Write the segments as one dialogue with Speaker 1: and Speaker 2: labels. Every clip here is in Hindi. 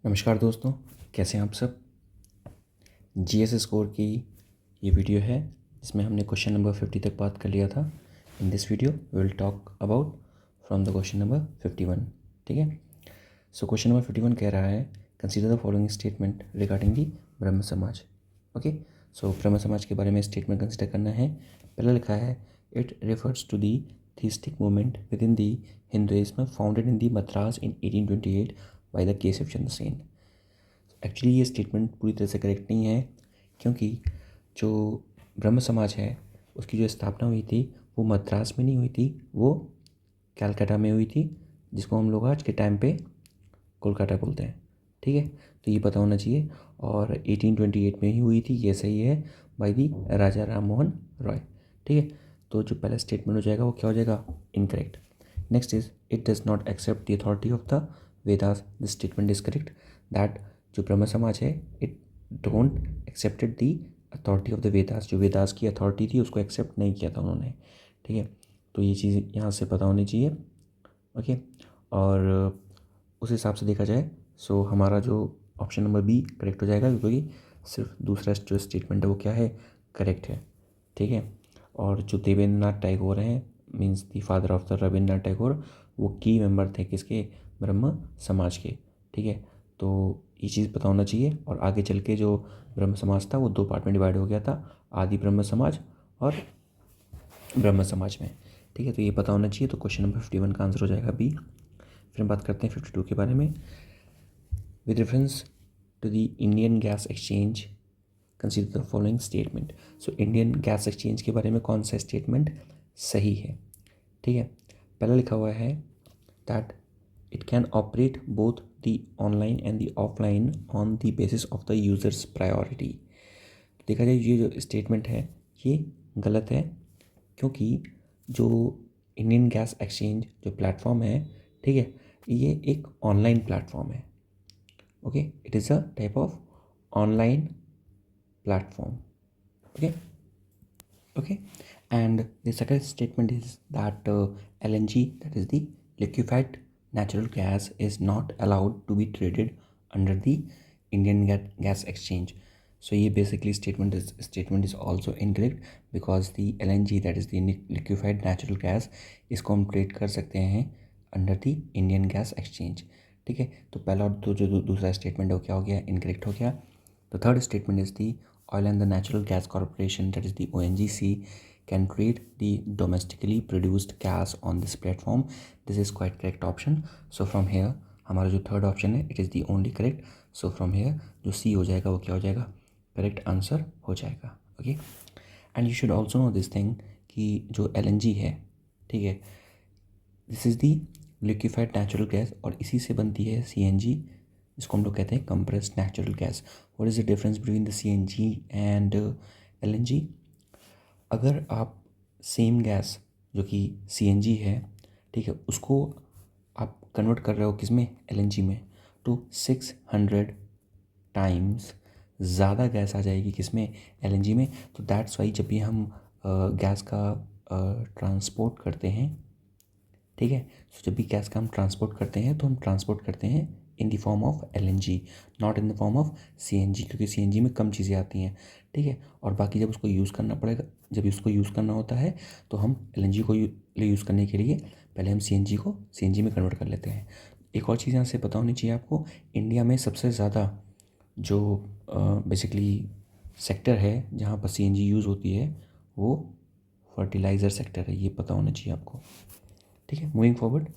Speaker 1: नमस्कार दोस्तों, कैसे हैं आप सब। जीएस स्कोर की ये वीडियो है जिसमें हमने क्वेश्चन नंबर 50 तक बात कर लिया था। In this video we will talk about from the question number 51। ठीक है, सो क्वेश्चन नंबर 51 कह रहा है consider the following statement regarding दी ब्रह्म समाज। ओके, सो ब्रह्म समाज के बारे में स्टेटमेंट कंसिडर करना है। पहला लिखा है it refers to the theistic movement within the Hinduism founded in the Madras in 1828 by the Keshav Chandra Sen. Actually ये स्टेटमेंट पूरी तरह से करेक्ट नहीं है, क्योंकि जो ब्रह्म समाज है उसकी जो स्थापना हुई थी वो मद्रास में नहीं हुई थी, वो कलकत्ता में हुई थी, जिसको हम लोग आज के टाइम पे कोलकाता बोलते हैं। ठीक है, तो ये पता होना चाहिए। और 1828 में ही हुई थी, ये सही है, बाय दी राजा राम मोहन रॉय। ठीक है, तो जो पहला स्टेटमेंट हो जाएगा वो क्या हो जाएगा, incorrect. Next is it does not accept the authority of the Vedas. This statement is correct that जो ब्रह्म समाज है it don't accepted the authority of the Vedas. जो वेदास की अथॉरिटी थी उसको एक्सेप्ट नहीं किया था उन्होंने। ठीक है, तो ये चीज़ यहाँ से पता होनी चाहिए। ओके, और उस हिसाब से देखा जाए सो हमारा जो ऑप्शन नंबर बी करेक्ट हो जाएगा, क्योंकि सिर्फ दूसरा जो स्टेटमेंट है वो क्या है, करेक्ट है। ठीक है, और जो देवेंद्रनाथ टैगोर हैं means the father of the Rabindranath Tagore, वो की मेंबर थे किसके, ब्रह्म समाज के। ठीक है, तो ये चीज़ पता होना चाहिए। और आगे चल के जो ब्रह्म समाज था वो दो पार्ट में डिवाइड हो गया था, आदि ब्रह्म समाज और ब्रह्म समाज में। ठीक है, तो ये पता होना चाहिए। तो क्वेश्चन नंबर 51 का आंसर हो जाएगा बी। फिर हम बात करते हैं 52 के बारे में। With reference to the Indian Gas Exchange consider the following statement. So Indian Gas Exchange के बारे में कौन सा स्टेटमेंट सही है। ठीक है, पहला लिखा हुआ है that it can operate both the online and the offline on the basis of the users priority. देखा जाए ये जो स्टेटमेंट है ये गलत है, क्योंकि जो इंडियन गैस एक्सचेंज जो प्लेटफॉर्म है, ठीक है, ये एक ऑनलाइन प्लेटफॉर्म है। Okay, it is a type of online platform. Okay, okay, and the second statement is that LNG, that is the liquefied natural gas, is not allowed to be traded under the Indian gas exchange. So ये basically statement is also incorrect, because the LNG, that is the liquefied natural gas, इसको हम ट्रेड कर सकते हैं under the Indian Gas exchange. ठीक है, तो पहला और जो दूसरा स्टेटमेंट है वो क्या हो गया, इनकरेक्ट हो गया। The third statement is the Oil and the Natural Gas Corporation, that is the ONGC, can trade the domestically produced gas on this platform. This is quite correct option. So from here हमारा जो थर्ड ऑप्शन है it is the only correct. So from here जो सी हो जाएगा वो क्या हो जाएगा, करेक्ट आंसर हो जाएगा। Okay, and you should also know this thing कि जो LNG है, ठीक है, this is the liquefied natural gas, और इसी से बनती है CNG, इसको हम लोग कहते हैं compressed natural gas. What is the difference between the CNG and LNG। अगर आप सेम गैस जो कि CNG है, ठीक है, उसको आप कन्वर्ट कर रहे हो किस में, LNG में, तो 600 टाइम्स ज़्यादा गैस आ जाएगी किस में, LNG में। तो दैट्स वाई जब भी हम गैस का ट्रांसपोर्ट करते हैं, ठीक है, तो जब भी गैस का हम ट्रांसपोर्ट करते हैं तो हम ट्रांसपोर्ट करते हैं in the form of LNG, not in the form of CNG, क्योंकि CNG में कम चीज़ें आती हैं। ठीक है, और बाकी जब उसको यूज़ करना पड़ेगा, जब उसको यूज़ करना होता है तो हम LNG को यूज़ करने के लिए पहले हम CNG को CNG में कन्वर्ट कर लेते हैं। एक और चीज़ यहाँ से पता होनी चाहिए आपको, इंडिया में सबसे ज़्यादा जो बेसिकली सेक्टर है जहाँ पर CNG यूज़ होती है वो फर्टिलाइज़र सेक्टर है, ये पता होना चाहिए आपको। ठीक है, moving forward,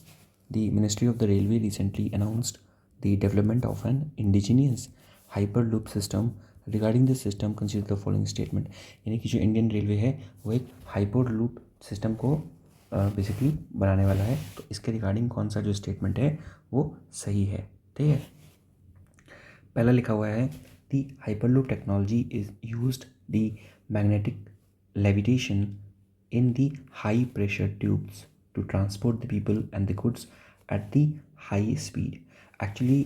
Speaker 1: the ministry of the railway recently announced the development of an indigenous hyperloop system. Regarding this system consider the following statement. यानी कि जो इंडियन रेलवे है वो एक हाइपर लूप सिस्टम को बेसिकली बनाने वाला है, तो इसके रिगार्डिंग कौन सा जो स्टेटमेंट है वो सही है। ठीक है, पहला लिखा हुआ है the hyper loop technology is used the magnetic levitation in the high pressure tubes to transport the people and the goods at the high speed. Actually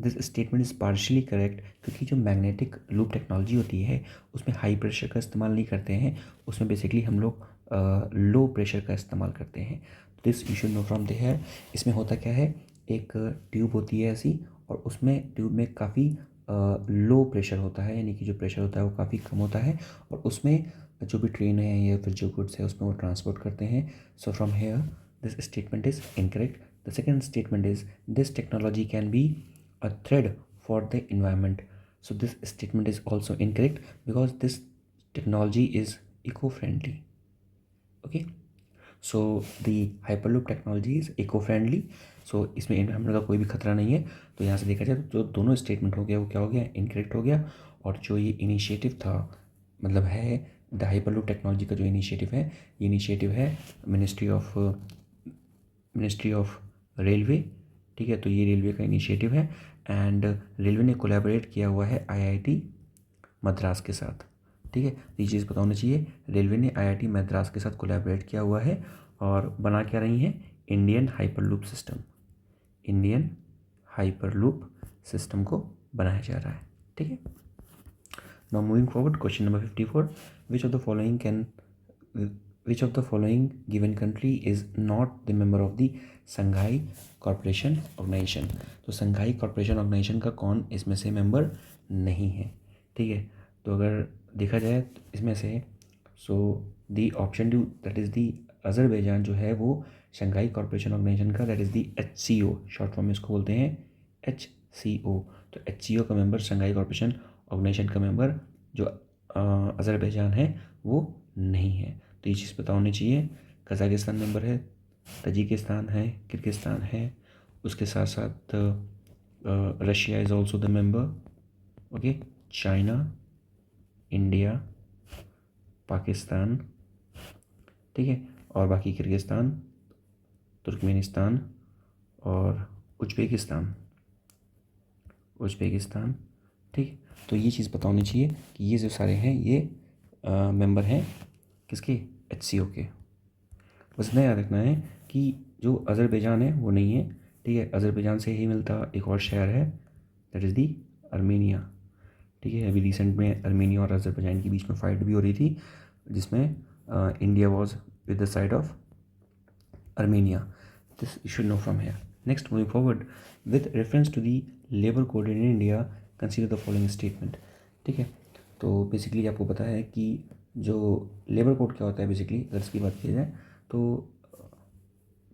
Speaker 1: this statement is partially correct, क्योंकि जो मैग्नेटिक लूप टेक्नोलॉजी होती है उसमें हाई प्रेशर का इस्तेमाल नहीं करते हैं, उसमें बेसिकली हम लोग लो प्रेशर का इस्तेमाल करते हैं। This you should know from there. इसमें होता क्या है एक ट्यूब होती है ऐसी, और उसमें ट्यूब में काफ़ी लो प्रेशर होता है, यानी कि जो प्रेशर होता है वो काफ़ी कम होता है, और उसमें जो भी ट्रेन है या फिर जो गुड्स है उसमें वो ट्रांसपोर्ट करते हैं. सो from hair this statement is incorrect. The second statement is this technology can be a threat for the environment. So this statement is also incorrect because this technology is eco-friendly. Okay, so the hyperloop technology is eco-friendly. So इसमें environment का कोई भी खतरा नहीं है. तो यहाँ से देखा जाए तो जो दोनों स्टेटमेंट हो गया वो क्या हो गया, इनकरेक्ट हो गया. और जो ये इनिशिएटिव था, मतलब है द हाइपरलूप टेक्नोलॉजी का जो इनिशिएटिव है, ये इनिशिएटिव है मिनिस्ट्री ऑफ रेलवे. ठीक है, तो ये रेलवे का इनिशिएटिव है, एंड रेलवे ने कोलैबोरेट किया हुआ है आईआईटी मद्रास के साथ. ठीक है, तो ये चीज़ पता होनी चाहिए. रेलवे ने आईआईटी मद्रास के साथ कोलैबोरेट किया हुआ है, और बना क्या रही हैं, Indian hyperloop system. Indian hyperloop system को बनाया जा रहा है. ठीक है. Now moving forward, question number 54. Which of the following given country is not the member of the Shanghai corporation organization. तो संघाई कॉरपोरेशन ऑर्गेनाइजेशन का कौन इसमें से मेंबर नहीं है. ठीक है, तो अगर देखा जाए तो इसमें से so the option two that is the Azerbaijan जो है वो शंघाई कॉरपोरेशन ऑर्गेनाइजेशन का, that is the HCO, short form में इसको बोलते हैं HCO. तो HCO का मेंबर, शंघाई कॉरपोरेशन ऑर्गेनाइजेशन का मेंबर जो अज़रबैजान है वो नहीं है. तो ये चीज़ पता होनी चाहिए. कज़ाकिस्तान मेंबर है, तजिकिस्तान है, किर्गिस्तान है, उसके साथ साथ Russia is also the member. Okay, China, India, Pakistan. ठीक है, और बाकी किर्गिस्तान, तुर्कमेनिस्तान और उज्बेकिस्तान. ठीक, तो ये चीज़ पता होनी चाहिए कि ये जो सारे हैं ये मेंबर हैं किसके, HCO के. बस इतना याद रखना है कि जो अज़रबैजान है वो नहीं है. ठीक है, अज़रबैजान से ही मिलता एक और शहर है, दैट इज़ दी अर्मेनिया. ठीक है, अभी रिसेंट में अर्मेनिया और अज़रबैजान के बीच में फ़ाइट भी हो रही थी, जिसमें India was with the side of Armenia. This you should know from here. Next, moving forward, with reference to the labor code in India, consider the following statement. ठीक है, तो बेसिकली आपको पता है कि जो लेबर कोड क्या होता है. बेसिकली अगर इसकी बात की जाए तो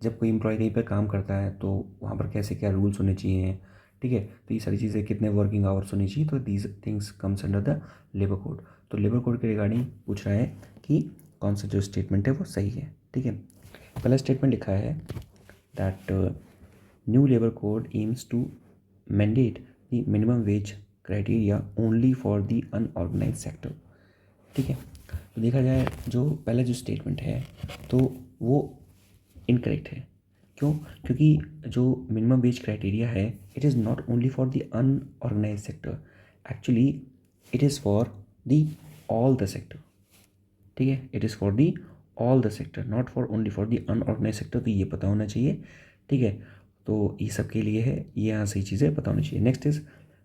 Speaker 1: जब कोई एम्प्लॉय कहीं पर काम करता है तो वहाँ पर कैसे क्या रूल्स होने चाहिए. ठीक है, तो ये सारी चीज़ें, कितने वर्किंग आवर्स होनी चाहिए, तो these things comes under the labour code. तो लेबर कोड के रिगार्डिंग पूछ रहा है कि कौन सा जो स्टेटमेंट है वो सही है. ठीक है, पहला स्टेटमेंट लिखा है that new labour code aims to mandate the minimum wage criteria only for the unorganise sector. ठीक है, तो देखा जाए जो पहला जो स्टेटमेंट है तो वो इनकरेक्ट है. क्यों? क्योंकि जो मिनिमम वेज क्राइटेरिया है it is not only for the unorganise sector, actually it is for the all the sector. ठीक है, it is for the all the sector, not for only for the unorganise sector. तो ये पता होना चाहिए. ठीक है, तो ये सब के लिए है, ये यहाँ सही चीज़ें पता होनी चाहिए. Next is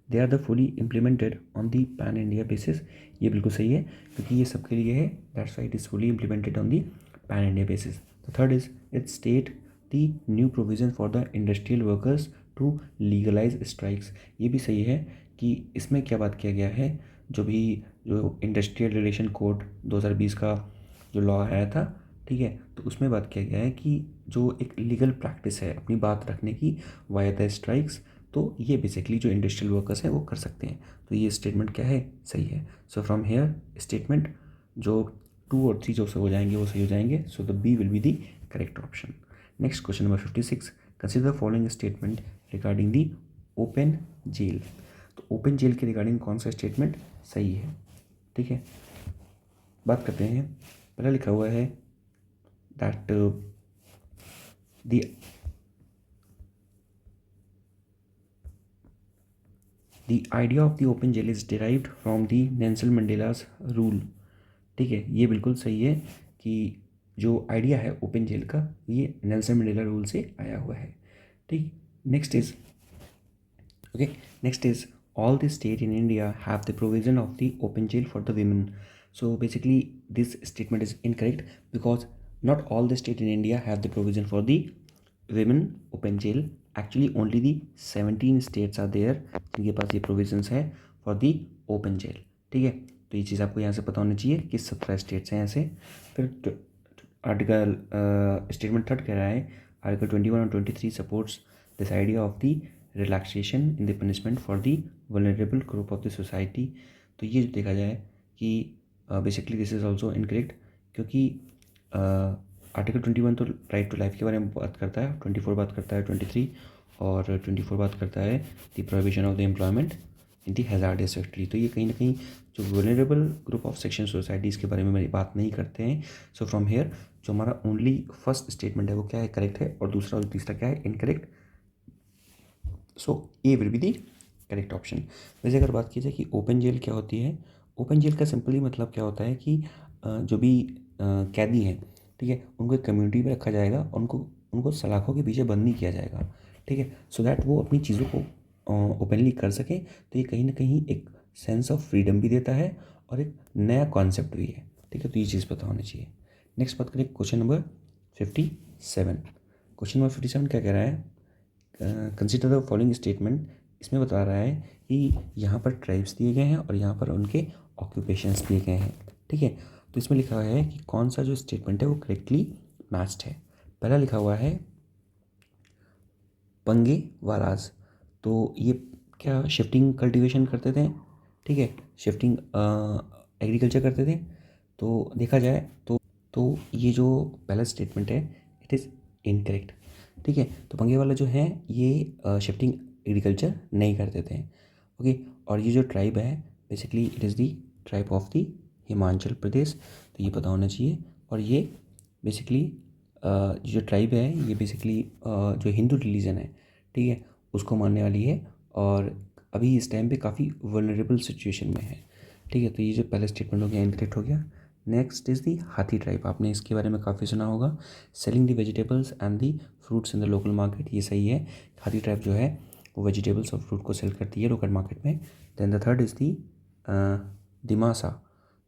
Speaker 1: they are the fully implemented on the pan India basis. ये बिल्कुल सही है क्योंकि ये सब के लिए है, that's why it is fully implemented on the pan India basis. The third is it state the new provision for the industrial workers to legalise strikes. ये भी सही है कि इसमें क्या बात किया गया है, जो इंडस्ट्रियल रिलेशन कोड 2020 का जो लॉ आया था. ठीक है, तो उसमें बात किया गया है कि जो एक लीगल प्रैक्टिस है अपनी बात रखने की वाया द स्ट्राइक्स, तो ये बेसिकली जो इंडस्ट्रियल वर्कर्स हैं वो कर सकते हैं. तो ये स्टेटमेंट क्या है, सही है. सो फ्रॉम हेयर स्टेटमेंट जो 2 और 3 जो से हो जाएंगे वो सही हो जाएंगे. So the B will be the correct option. Next question number 56. Consider the following statement regarding the open jail. तो ओपन जेल के रिगार्डिंग कौन सा स्टेटमेंट सही है. ठीक है, बात करते हैं. पहला लिखा हुआ है that the idea of the open jail is derived from the Nelson Mandela's rule. ठीक है, ये बिल्कुल सही है कि जो आइडिया है ओपन जेल का ये नेल्सन मंडेला रूल से आया हुआ है. ठीक, next is all the state in India have the provision of the open jail for the women. So basically this statement is incorrect because not all the state in India have the provision for the women open jail actually only the 17 states are there जिनके पास ये प्रोविजंस है फॉर दी ओपन जेल, ठीक है। तो ये चीज़ आपको यहाँ से पता होनी चाहिए कि 17 स्टेट्स हैं ऐसे। फिर आर्टिकल स्टेटमेंट थर्ड कह रहा है आर्टिकल 21 और 23 supports this idea of the relaxation in the punishment for the vulnerable group of the society. तो ये जो देखा जाए कि basically this is also incorrect, क्योंकि आर्टिकल 21 तो राइट टू लाइफ के बारे में बात करता है, 24 बात करता है 23, और 24 बात करता है the prohibition of the employment in the hazardous factory. तो ये कहीं ना कहीं जो vulnerable group of section societies के बारे में मेरी बात नहीं करते हैं। सो फ्रॉम हेयर जो हमारा ओनली फर्स्ट स्टेटमेंट है वो क्या है, करेक्ट है, और दूसरा और तीसरा क्या है, incorrect. So A will be the correct option. वैसे अगर बात की जाए कि ओपन जेल क्या होती है, ओपन जेल का सिंपली मतलब क्या होता है कि जो भी कैदी हैं, ठीक है, उनको एक कम्युनिटी में रखा जाएगा और उनको उनको सलाखों के पीछे बंद नहीं किया जाएगा, ठीक है, सो दैट वो अपनी चीज़ों को ओपनली कर सकें। तो ये कहीं ना कहीं एक सेंस ऑफ फ्रीडम भी देता है और एक नया कॉन्सेप्ट भी है, ठीक है। तो ये चीज़ पता होनी चाहिए। नेक्स्ट बात करें क्वेश्चन नंबर 57। क्वेश्चन नंबर 57 क्या कह रहा है, कंसिडर द फॉलोइंग स्टेटमेंट। इसमें बता रहा है कि यहाँ पर ट्राइब्स दिए गए हैं और यहाँ पर उनके ऑक्यूपेशंस दिए गए हैं, ठीक है। तो इसमें लिखा हुआ है कि कौन सा जो स्टेटमेंट है वो करेक्टली मैच्ड है। पहला लिखा हुआ है पंगे वाराज, तो ये क्या शिफ्टिंग कल्टीवेशन करते थे, ठीक है, शिफ्टिंग एग्रीकल्चर करते थे। तो देखा जाए तो ये जो पहला स्टेटमेंट है इट इज़ इनकरेक्ट, ठीक है। तो पंगे वाला जो है ये शिफ्टिंग एग्रीकल्चर नहीं करते थे, ओके। और ये जो ट्राइब है basically it is the tribe of the Himachal Pradesh, तो ये पता होना चाहिए। और ये बेसिकली जो ट्राइब है ये बेसिकली जो हिंदू रिलीजन है, ठीक है, उसको मानने वाली है और अभी इस टाइम पे काफ़ी वल्नरेबल सिचुएशन में है, ठीक है। तो ये जो पहला स्टेटमेंट हो गया इनकरेक्ट हो गया। नेक्स्ट इज़ दी हाथी ट्राइब, आपने इसके बारे में काफ़ी सुना होगा, selling the vegetables and the fruits in the local market, ये सही है। हाथी ट्राइब जो है वो वेजिटेबल्स और फ्रूट को सेल करती है लोकल मार्केट में। Then the third is the Dimasa,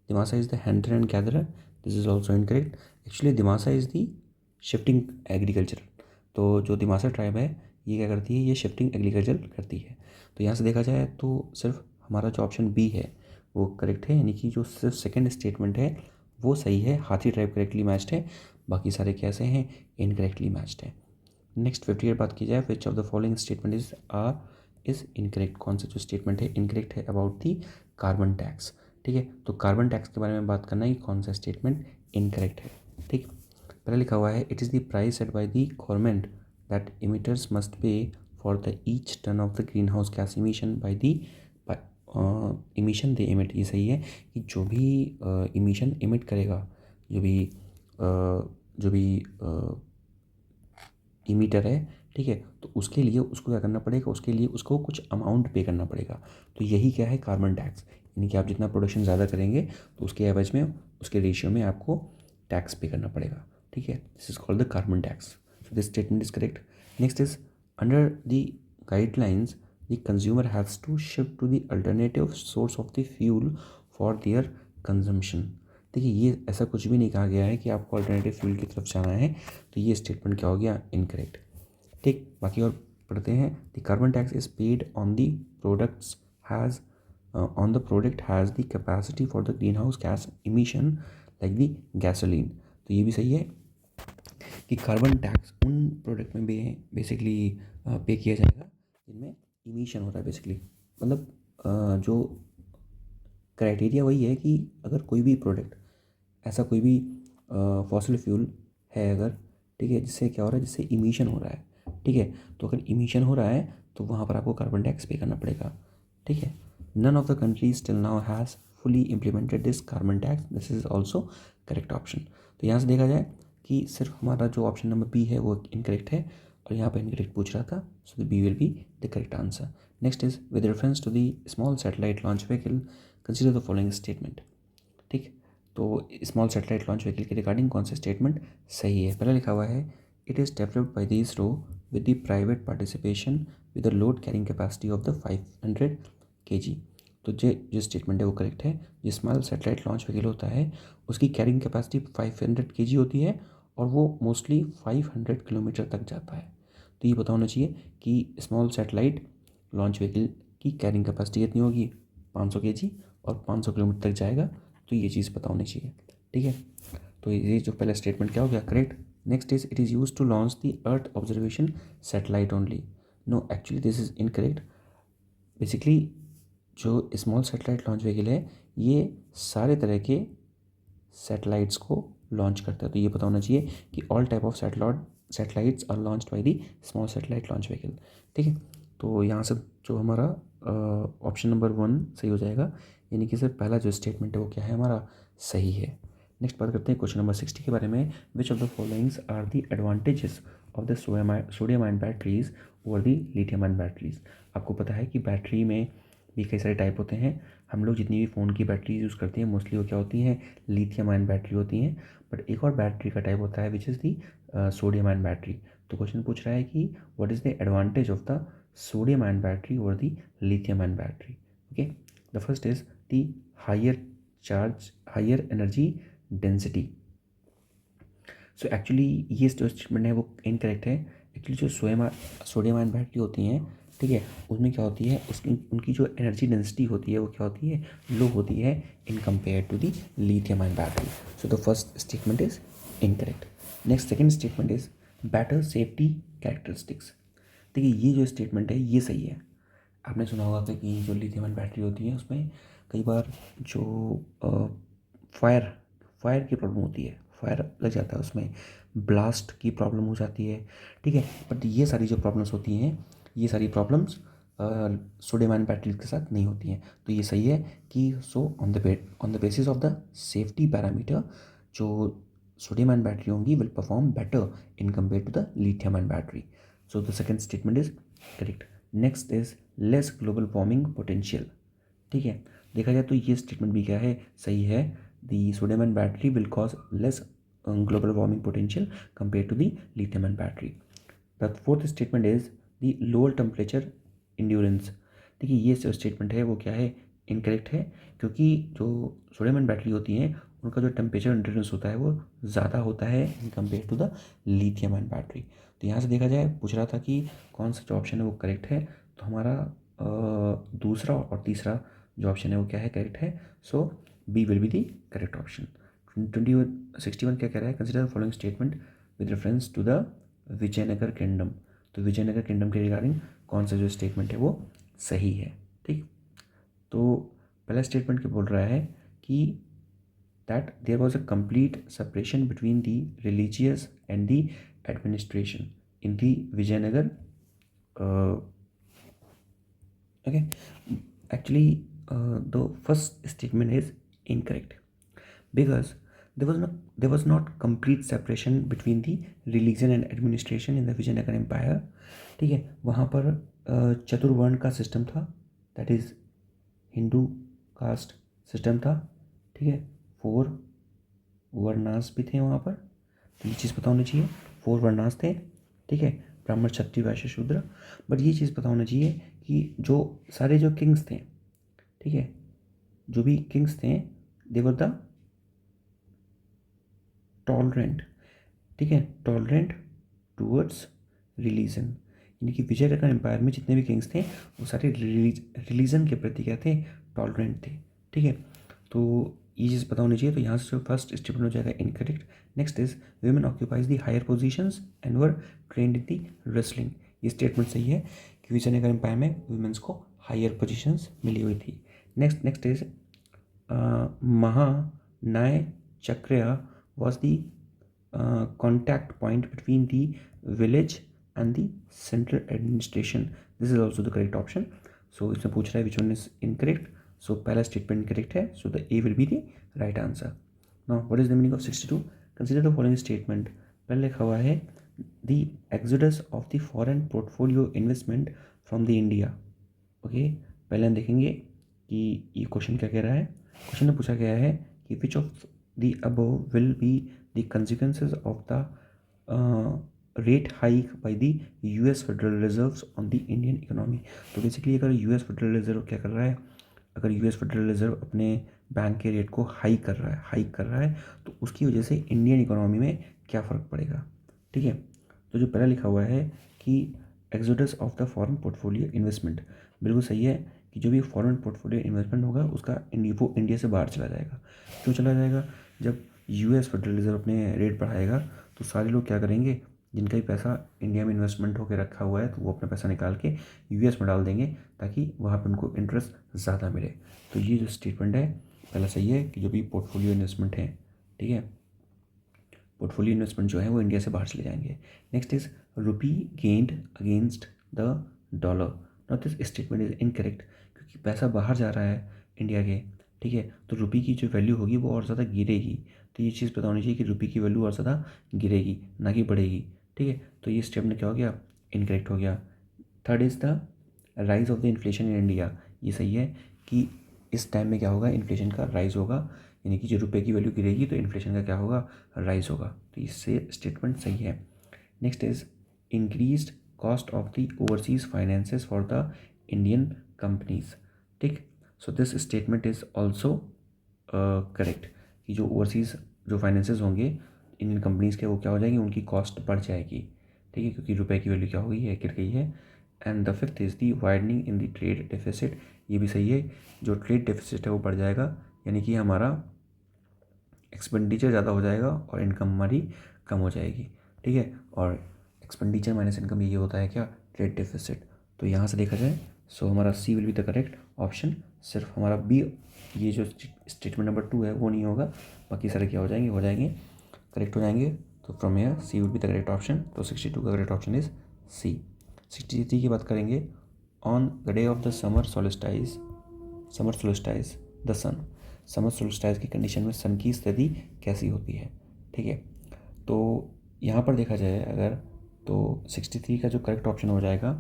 Speaker 1: Dimasa is the hunter and gatherer, this is also incorrect. Actually Dimasa is the shifting agriculture, तो जो दिमासा ट्राइब है ये क्या करती है, ये शिफ्टिंग एग्रीकल्चर करती है। तो यहाँ से देखा जाए तो सिर्फ हमारा जो ऑप्शन बी है वो करेक्ट है, यानी कि जो सिर्फ सेकंड स्टेटमेंट है वो सही है, हाथी ट्राइब करेक्टली मैच्ड है, बाकी सारे कैसे हैं, इनकरेक्टली मैच्ड है। नेक्स्ट 58 बात की जाए, विच of the following statement is incorrect, कौन सा जो स्टेटमेंट है इनकरेक्ट है अबाउट दी कार्बन टैक्स, ठीक है। तो कार्बन टैक्स के बारे में बात करना है कि कौन सा स्टेटमेंट इनकरेक्ट है, ठीक। पहले लिखा हुआ है it is the price set by the government that emitters must pay for the each ton of the greenhouse gas emission by the emission they emit, ये सही है कि जो भी इमिशन इमिट करेगा, जो भी इमीटर है, ठीक है, तो उसके लिए उसको क्या करना पड़ेगा, उसके लिए उसको कुछ अमाउंट पे करना पड़ेगा। तो यही क्या है, कार्बन टैक्स, यानी कि आप जितना प्रोडक्शन ज़्यादा करेंगे तो उसके एवज में उसके रेशियो में आपको टैक्स पे करना पड़ेगा, ठीक है। This is called the carbon tax. So this statement is correct. Next is under the guidelines the consumer has to shift to the alternative source of the fuel for their consumption. देखिए ये ऐसा कुछ भी नहीं कहा गया है कि आपको अल्टरनेटिव फ्यूल की तरफ जाना है, तो ये स्टेटमेंट क्या हो गया, इनकरेक्ट, ठीक। बाकी और पढ़ते हैं, the carbon tax is paid on the products has on the product has the capacity for the greenhouse gas emission like the gasoline. तो ये भी सही है कि कार्बन टैक्स उन प्रोडक्ट में बेसिकली पे किया जाएगा जिनमें इमिशन होता है, बेसिकली मतलब जो क्राइटेरिया वही है कि अगर कोई भी प्रोडक्ट ऐसा कोई भी फॉसिल फ्यूल है अगर, ठीक है, जिससे क्या हो रहा है, जिससे इमिशन हो रहा है, ठीक है, तो अगर इमिशन हो रहा है तो वहाँ पर आपको कार्बन टैक्स पे करना पड़ेगा, ठीक है। None of the countries till now has fully implemented this carbon tax, this is also correct option. तो यहाँ से देखा जाए कि सिर्फ हमारा जो ऑप्शन नंबर बी है वो इनकरेक्ट है और यहाँ पर इनकरेक्ट पूछ रहा था, so the B will be the correct answer. Next is with reference to the small satellite launch vehicle consider the following statement, ठीक। तो स्मॉल सैटेलाइट लॉन्च व्हीकल के रिगार्डिंग कौन सा स्टेटमेंट सही है, पहले लिखा हुआ है it is developed by the ISRO with the private participation with the load carrying capacity of the 500 kg। तो जो स्टेटमेंट है वो करेक्ट है। जो स्मॉल सैटेलाइट लॉन्च व्हीकल होता है उसकी कैरिंग कैपेसिटी 500 kg होती है और वो मोस्टली 500 किलोमीटर तक जाता है। तो ये पता होना चाहिए कि स्मॉल सैटेलाइट लॉन्च व्हीकल की कैरिंग कैपेसिटी कितनी होगी, 500 kg और 500 किलोमीटर तक जाएगा। तो ये चीज़ पता होनी चाहिए, ठीक है। तो ये जो पहला स्टेटमेंट क्या हो गया, correct. Next is it is use to launch the earth observation satellite only. No, actually this is incorrect. Basically जो स्मॉल सैटेलाइट लॉन्च व्हीकल है ये सारे तरह के सैटेलाइट्स को लॉन्च करता है। तो ये पता होना चाहिए कि all type of satellites are launched by the small satellite launch vehicle, ठीक है। तो यहाँ से जो हमारा ऑप्शन नंबर 1 सही हो जाएगा, यानी कि सर पहला जो स्टेटमेंट है वो क्या है हमारा, सही है। नेक्स्ट बात करते हैं क्वेश्चन नंबर 60 के बारे में। Which of the followings are the advantages of the sodium ion batteries over the lithium ion batteries. आपको पता है कि बैटरी में भी कई सारे टाइप होते हैं। हम लोग जितनी भी फ़ोन की बैटरी यूज़ करते हैं मोस्टली वो क्या होती हैं, लिथियम आयन बैटरी होती हैं। बट एक और बैटरी का टाइप होता है which is the sodium ion battery. तो क्वेश्चन पूछ रहा है कि what is the advantage of the sodium ion battery or the lithium ion battery. Okay, the first is the higher charge, higher energy density. So actually ये जो स्टेटमेंट है वो इनकरेक्ट है। एक्चुअली जो सोडियम आयन बैटरी होती हैं, ठीक है, उसमें क्या होती है, उसकी उनकी जो एनर्जी डेंसिटी होती है वो क्या होती है, लो होती है in compare to the lithium ion battery. So the first statement is incorrect. Next second statement is better safety characteristics. देखिए ये जो स्टेटमेंट है ये सही है। आपने सुना होगा कि जो लिथियम आयन बैटरी होती है उसमें कई बार जो फायर की प्रॉब्लम होती है, फायर लग जाता है उसमें, ब्लास्ट की प्रॉब्लम हो जाती है, ठीक है। बट ये सारी जो प्रॉब्लम्स होती हैं ये सारी प्रॉब्लम्स सोडियम आयन बैटरीज के साथ नहीं होती हैं। तो ये सही है कि so on the basis of the safety parameter जो सोडियम आयन बैटरी होंगी will perform better in compare to the lithium ion battery. So the second statement is correct. Next is less global warming potential, ठीक है। देखा जाए तो ये स्टेटमेंट भी क्या है, सही है। The sodium ion battery will cause less global warming potential compare to the lithium ion battery. The fourth statement is the lower temperature endurance. देखिए ये जो स्टेटमेंट है वो क्या है, इनकरेक्ट है, क्योंकि जो सोडियम आयन बैटरी होती हैं उनका जो टेम्परेचर इंड्योरेंस होता है वो ज़्यादा होता है in compare to the lithium ion battery. तो यहाँ से देखा जाए पूछ रहा था कि कौन सा जो ऑप्शन है वो करेक्ट है, तो हमारा दूसरा और तीसरा जो ऑप्शन है वो क्या है, करेक्ट है। So B will be the correct option. 61 क्या कह रहा है, consider following statement with reference to the Vijayanagar kingdom. तो विजयनगर किंगडम के रिगार्डिंग कौन सा जो स्टेटमेंट है वो सही है, ठीक। तो पहला स्टेटमेंट क्या बोल रहा है कि that there was a complete separation between the religious and the administration in the Vijayanagar. okay, actually the first statement is incorrect because there was not complete separation between the religion and administration in the Vijayanagar empire, ठीक है। वहाँ पर चतुर्वर्ण का सिस्टम था, that is Hindu caste system था, ठीक है। 4 वर्णास भी थे वहाँ पर, तो ये चीज़ पता होनी चाहिए, 4 वर्णास थे, ठीक है, ब्राह्मण क्षत्रिय वैश्य शूद्र। बट ये चीज़ पता होना चाहिए कि जो सारे जो किंग्स थे, ठीक है, जो भी किंग्स थे दे वर द टॉलरेंट, ठीक है, टॉलरेंट टूवर्ड्स रिलीजन। यानी कि विजयनगर एम्पायर में जितने भी किंग्स थे वो सारे रिलीजन के प्रति क्या थे, टॉलरेंट थे, ठीक है। तो ये चीज़ पता होनी चाहिए। तो यहाँ से जो फर्स्ट स्टेटमेंट हो जाएगा incorrect. Next is women occupies the higher positions and were trained in the wrestling. ये स्टेटमेंट सही है कि विजयनगर एम्पायर में वुमेन्स को हायर पोजीशंस मिली हुई थी। नेक्स्ट इज महानाय चक्रिया was the contact point between the village and the central administration. This is also the correct option. So इसमें पूछ रहा है which one is incorrect. So पहला statement correct है, so the A will be the right answer. Now what is the meaning of 62? Consider the following statement. पहले लिखा हुआ है the exodus of the foreign portfolio investment from the India. Okay, पहले हम देखेंगे कि ये क्वेश्चन क्या कह रहा है। क्वेश्चन में पूछा गया है कि which of the above will be the consequences of the rate hike by the US Federal Reserves on the Indian economy। तो बेसिकली अगर US Federal Reserve क्या कर रहा है, अगर US Federal Reserve अपने बैंक के रेट को हाइक कर रहा है तो उसकी वजह से इंडियन इकोनॉमी में क्या फ़र्क पड़ेगा, ठीक है। तो जो पहला लिखा हुआ है कि exodus of the foreign portfolio investment, बिल्कुल सही है कि जो भी फॉरेन पोर्टफोलियो इन्वेस्टमेंट होगा उसका वो इंडिया से बाहर चला जाएगा। क्यों चला जाएगा? जब यूएस फेडरल रिजर्व अपने रेट बढ़ाएगा तो सारे लोग क्या करेंगे, जिनका भी पैसा इंडिया में इन्वेस्टमेंट होकर रखा हुआ है तो वो अपना पैसा निकाल के यूएस में डाल देंगे ताकि वहाँ पर उनको इंटरेस्ट ज़्यादा मिले। तो ये जो स्टेटमेंट है पहला सही है कि जो भी पोर्टफोलियो इन्वेस्टमेंट है, ठीक है, पोर्टफोलियो इन्वेस्टमेंट जो है वो इंडिया से बाहर चले जाएंगे। Next is rupee gained against the dollar. Not this statement is incorrect, क्योंकि पैसा बाहर जा रहा है इंडिया के, ठीक है, तो रुपी की जो वैल्यू होगी वो और ज़्यादा गिरेगी। तो ये चीज़ पता होनी चाहिए कि रुपी की वैल्यू और ज़्यादा गिरेगी ना कि बढ़ेगी, ठीक है। तो ये स्टेटमेंट क्या हो गया, इनकरेक्ट हो गया। Third is the rise of the inflation in India. ये सही है कि इस टाइम में क्या होगा, इन्फ्लेशन का राइज होगा, यानी कि जो रुपए की वैल्यू गिरेगी तो इन्फ्लेशन का क्या होगा, राइज होगा। तो इससे स्टेटमेंट सही है। Next is increased cost of the overseas finances for the Indian companies, ठीक। So this statement is also correct कि जो ओवरसीज जो फाइनेंसेस होंगे इंडियन कंपनीज़ के वो क्या हो जाएंगे, उनकी कॉस्ट बढ़ जाएगी, ठीक है, क्योंकि रुपए की वैल्यू क्या हो गई है, गिर गई है। And the fifth is the widening in the trade deficit. ये भी सही है, जो ट्रेड डेफिसिट है वो बढ़ जाएगा, यानी कि हमारा एक्सपेंडिचर ज़्यादा हो जाएगा और इनकम हमारी कम हो जाएगी, ठीक है। और एक्सपेंडिचर माइनस इनकम ये होता है क्या, ट्रेड डेफिसिट। तो यहाँ से देखा जाए सो हमारा C will be the correct option. सिर्फ हमारा बी, ये जो स्टेटमेंट नंबर 2 है वो नहीं होगा, बाकी सारे क्या हो जाएंगे करेक्ट हो जाएंगे। तो from here C will be the correct option. तो 62 का करेक्ट ऑप्शन इज सी। 63 की बात करेंगे। On the day of the summer solstice the sun. Summer solstice की कंडीशन में सन की स्थिति कैसी होती है, ठीक है। तो यहाँ पर देखा जाए अगर, तो 63 का जो करेक्ट ऑप्शन हो जाएगा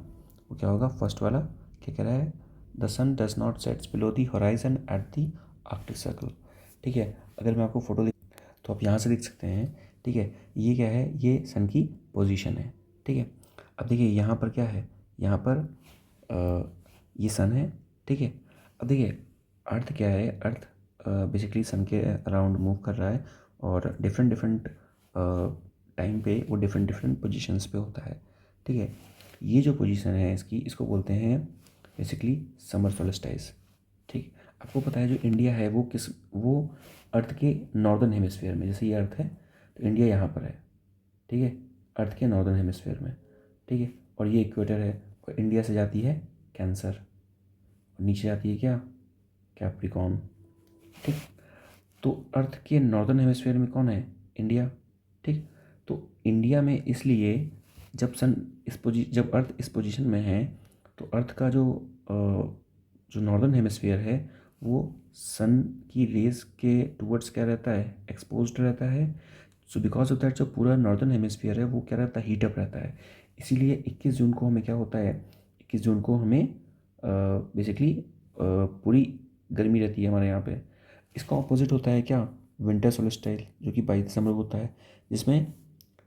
Speaker 1: वो क्या होगा, फर्स्ट वाला। क्या कह रहा है, the sun does not sets below the horizon at the Arctic Circle, ठीक है। अगर मैं आपको फोटो तो आप यहाँ से देख सकते हैं, ठीक है, ये क्या है, ये सन की पोजीशन है, ठीक है। अब देखिए यहाँ पर क्या है, यहाँ पर ये सन है, ठीक है। अब देखिए अर्थ क्या है, अर्थ बेसिकली सन के अराउंड मूव कर रहा है और डिफरेंट टाइम पे वो डिफरेंट पोजीशंस पे होता है, ठीक है। ये जो पोजीशन है इसकी, इसको बोलते हैं बेसिकली समर सोलिस्टाइज, ठीक। आपको पता है जो इंडिया है वो अर्थ के नॉर्दर्न हेमिस्फीयर में, जैसे ये अर्थ है तो इंडिया यहाँ पर है, ठीक है, अर्थ के नॉर्दर्न हेमिस्फीयर में, ठीक है। और ये इक्वेटर है और इंडिया से जाती है कैंसर और नीचे जाती है क्या, कैप्रिकॉर्न, ठीक। तो अर्थ के नॉर्दर्न हेमिस्फीयर में कौन है, इंडिया, ठीक। तो इंडिया में इसलिए जब जब अर्थ इस पोजीशन में है तो अर्थ का जो नॉर्दर्न हेमिस्फीयर है वो सन की रेज के टुवर्ड्स क्या रहता है, एक्सपोज्ड रहता है। सो बिकॉज ऑफ दैट जो पूरा नॉर्दर्न हेमिस्फीयर है वो क्या रहता है, हीटअप रहता है। इसीलिए 21 जून को हमें क्या होता है, 21 जून को हमें बेसिकली पूरी गर्मी रहती है हमारे यहाँ पे। इसका ऑपोजिट होता है क्या, विंटर सोलिस्टाइल, जो कि 22 दिसंबर को होता है, जिसमें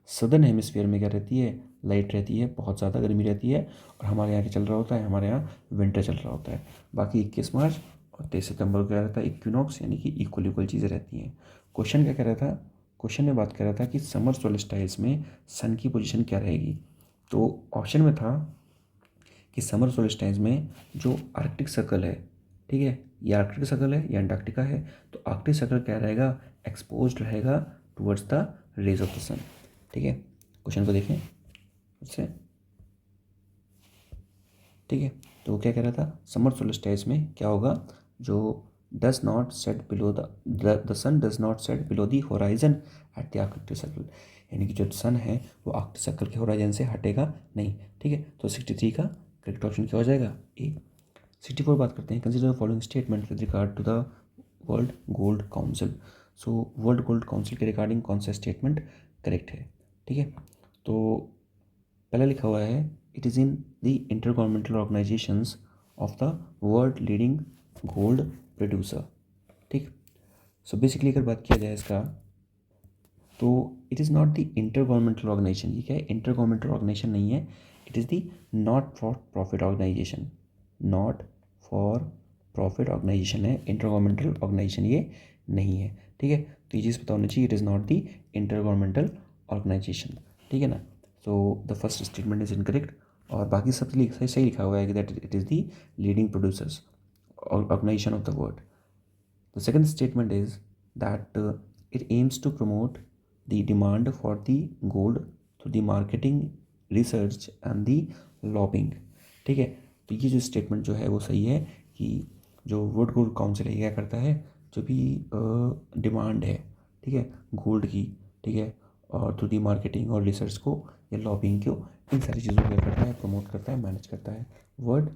Speaker 1: सदर्न हेमिस्फीयर में क्या रहती है, लाइट रहती है, बहुत ज़्यादा गर्मी रहती है। और हमारे यहाँ क्या चल रहा होता है, हमारे यहाँ विंटर चल रहा होता है। बाकी 21 मार्च और 23 सितंबर को क्या रहता है, इक्विनॉक्स, यानी कि इक्वल चीज़ें रहती हैं। क्वेश्चन क्या कह रहा था, क्वेश्चन में बात कर रहा था कि समर सोलिस्टाइल्स में सन की पोजीशन क्या रहेगी। तो ऑप्शन में था कि समर सोलिस्टाइल्स में जो आर्कटिक सर्कल है, ठीक है, ये आर्कटिक सर्कल है या अंटार्कटिका है, तो आर्कटिक सर्कल क्या रहेगा, एक्सपोज्ड रहेगा towards the rays of the sun, ठीक है। क्वेश्चन को देखें उससे, ठीक है। तो वो क्या कह रहा था, समर सोलिस्टाइल्स में क्या होगा, जो does not set below the sun does not set below the horizon at the Arctic Circle, यानी कि जो सन है वो आर्कटिक सर्कल के होराइजन से हटेगा नहीं, ठीक है। तो 63 का करेक्ट ऑप्शन क्या हो जाएगा, ए। 64 बात करते हैं, consider the following statement with regard to the world gold Council. So World gold Council के रिगार्डिंग कौन सा स्टेटमेंट करेक्ट है, ठीक है। तो पहला लिखा हुआ है, it is in the intergovernmental organisations of the world leading gold producer, ठीक। सो बेसिकली अगर बात किया जाए इसका, तो it is not the intergovernmental organisation. ये क्या है, इंटर गवर्नमेंटल ऑर्गेनाइजेशन नहीं है, it is the not for profit organisation, not for profit organisation है, इंटर गवर्नमेंटल ऑर्गेनाइजेशन ये नहीं है, ठीक है। तो ये चीज़ पता होनी चाहिए, it is not the intergovernmental organisation, ठीक है ना। So the first statement is incorrect, और बाकी सब सही लिखा हुआ है कि that it is the leading producers organisation of the world. The second statement is that it aims to promote the demand for the gold through the marketing, research and the lobbying. ठीक है, तो ये जो स्टेटमेंट जो है वो सही है कि जो वर्ल्ड गोल्ड काउंसिल है क्या करता है, जो भी डिमांड है, ठीक है, गोल्ड की, ठीक है, और थ्रू दी मार्केटिंग और रिसर्च को या लॉबिंग को, इन सारी चीज़ों को करता है, प्रमोट करता है, मैनेज करता है वर्ल्ड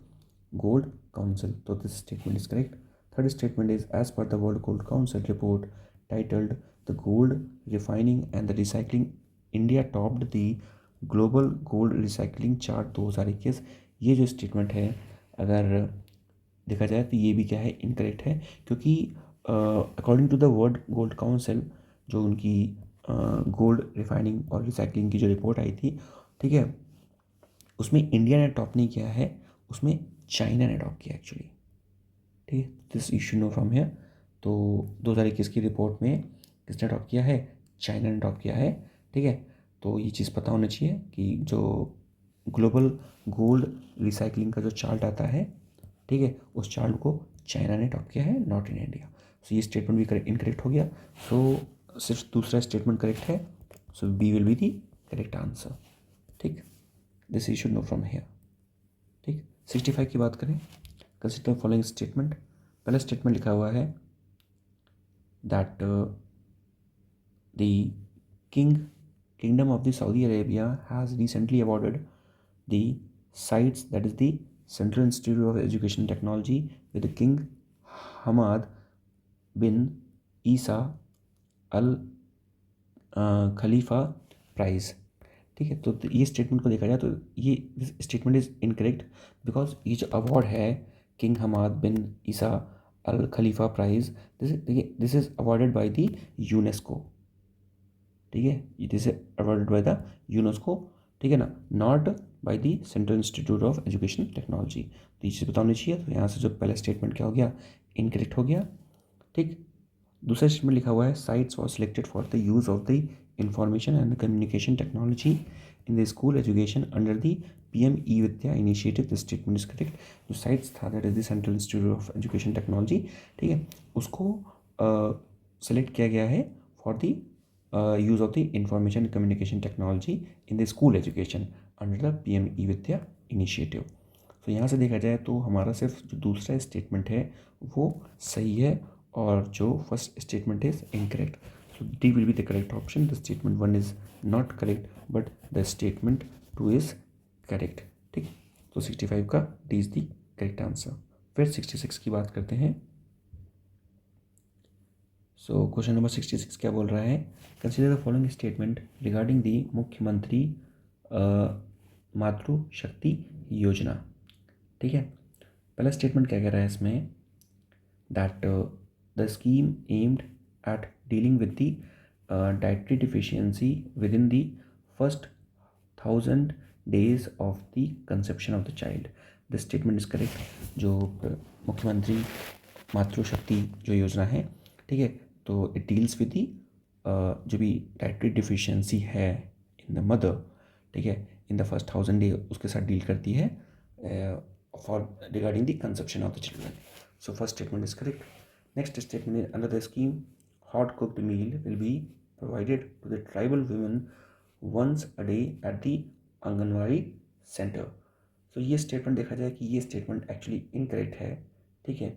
Speaker 1: गोल्ड काउंसिल. तो this statement is correct. Third statement is, as per the World Gold Council report titled "The Gold Refining and the Recycling," India topped the global gold recycling chart 2021. ये जो स्टेटमेंट है, अगर देखा जाए तो ये भी क्या है, इनकरेक्ट है, क्योंकि according to the world gold council, जो उनकी गोल्ड रिफाइनिंग और रिसाइकलिंग की जो रिपोर्ट आई थी, ठीक है, उसमें इंडिया ने टॉप नहीं किया है, उसमें चाइना ने टॉप किया एक्चुअली. ठीक है, this you should know from here. तो 2021 की रिपोर्ट में किसने टॉप किया है, चाइना ने टॉप किया है. ठीक है, तो ये चीज़ पता होना चाहिए कि जो ग्लोबल गोल्ड रिसाइकलिंग का जो चार्ट आता है, ठीक है, उस चार्ट को चाइना ने टॉप किया है, नॉट इन इंडिया. सो ये स्टेटमेंट भी इनकरेक्ट हो गया. सो सिर्फ दूसरा स्टेटमेंट करेक्ट है. So B will be the correct answer. ठीक, this you should know from here. ठीक, 65 की बात करें. Consider following statement. पहला स्टेटमेंट लिखा हुआ है that the kingdom of the Saudi Arabia has recently awarded the sites, that is the central institute of education Technology with King Hamad bin Isa Al Khalifa prize. ठीक है, तो ये स्टेटमेंट को देखा जाए तो ये स्टेटमेंट इज़ इनकरेक्ट, बिकॉज ये जो अवार्ड है king Hamad bin Isa Al Khalifa prize, this is awarded by the UNESCO. ठीक है, this is awarded by the UNESCO. ठीक है ना, not by the central institute of education technology. तो ये चीज़ बतानी चाहिए. तो यहाँ से जो पहला स्टेटमेंट क्या हो गया, इनकरेक्ट हो गया. ठीक, दूसरा स्टेटमेंट लिखा हुआ है sites was selected for the use of the information and communication technology in the school education under the PM eVidya initiative. This statement is correct. जो साइट्स था, that is the central institute of education Technology, ठीक है, उसको सेलेक्ट किया गया है for the use of the information and communication technology in the school education under the PM eVidya initiative. तो यहाँ से देखा जाए तो हमारा सिर्फ जो दूसरा स्टेटमेंट है वो सही है, और जो first statement is incorrect. So D will be the correct option. The statement 1 is not correct, but the statement 2 is correct. ठीक, तो 65 का D is the correct answer. फिर 66 की बात करते हैं. सो क्वेश्चन नंबर 66 क्या बोल रहा है, consider the following statement regarding the मुख्यमंत्री मातृ शक्ति योजना. ठीक है, पहला स्टेटमेंट क्या कह रहा है इसमें, that the scheme aimed at dealing with the dietary deficiency within the first 1000 days of the conception of the child. The statement is correct. जो मुख्यमंत्री मातृशक्ति जो योजना है, ठीक है, तो इट डील्स विद दी जो भी डाइटरी डिफिशियंसी है इन द मदर, ठीक है, इन द फर्स्ट 1000 डे उसके साथ डील करती है for regarding the conception of the children. So first statement is correct. Next statement is, under the scheme, hot cooked meal will be provided to the tribal women once a day at the anganwadi centre. तो ये स्टेटमेंट देखा जाए कि ये स्टेटमेंट एक्चुअली इनकरेक्ट है. ठीक है,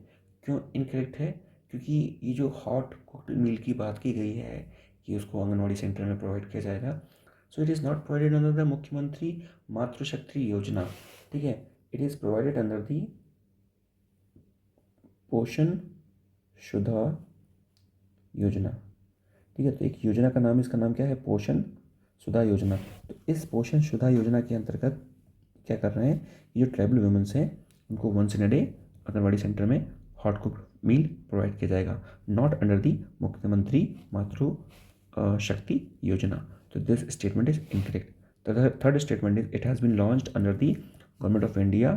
Speaker 1: क्यों इनकरेक्ट है, क्योंकि ये जो हॉट कुक्ड मील की बात की गई है कि उसको आंगनवाड़ी सेंटर में प्रोवाइड किया जाएगा. सो it is not provided under the मुख्यमंत्री मातृशक्ति योजना. ठीक है, it is provided under the पोषण शुद्धा योजना. ठीक है, तो एक योजना का नाम, इसका नाम क्या है, पोषण शुद्धा योजना. तो इस पोषण शुद्धा योजना के अंतर्गत क्या कर रहे हैं, ये जो ट्राइबल वुमेन्स हैं उनको once in a day anganwadi centre में हॉट कुक मील प्रोवाइड किया जाएगा, नॉट अंडर दी मुख्यमंत्री मातृ शक्ति योजना. तो this statement is incorrect. Third statement is, it has been launched under the government of India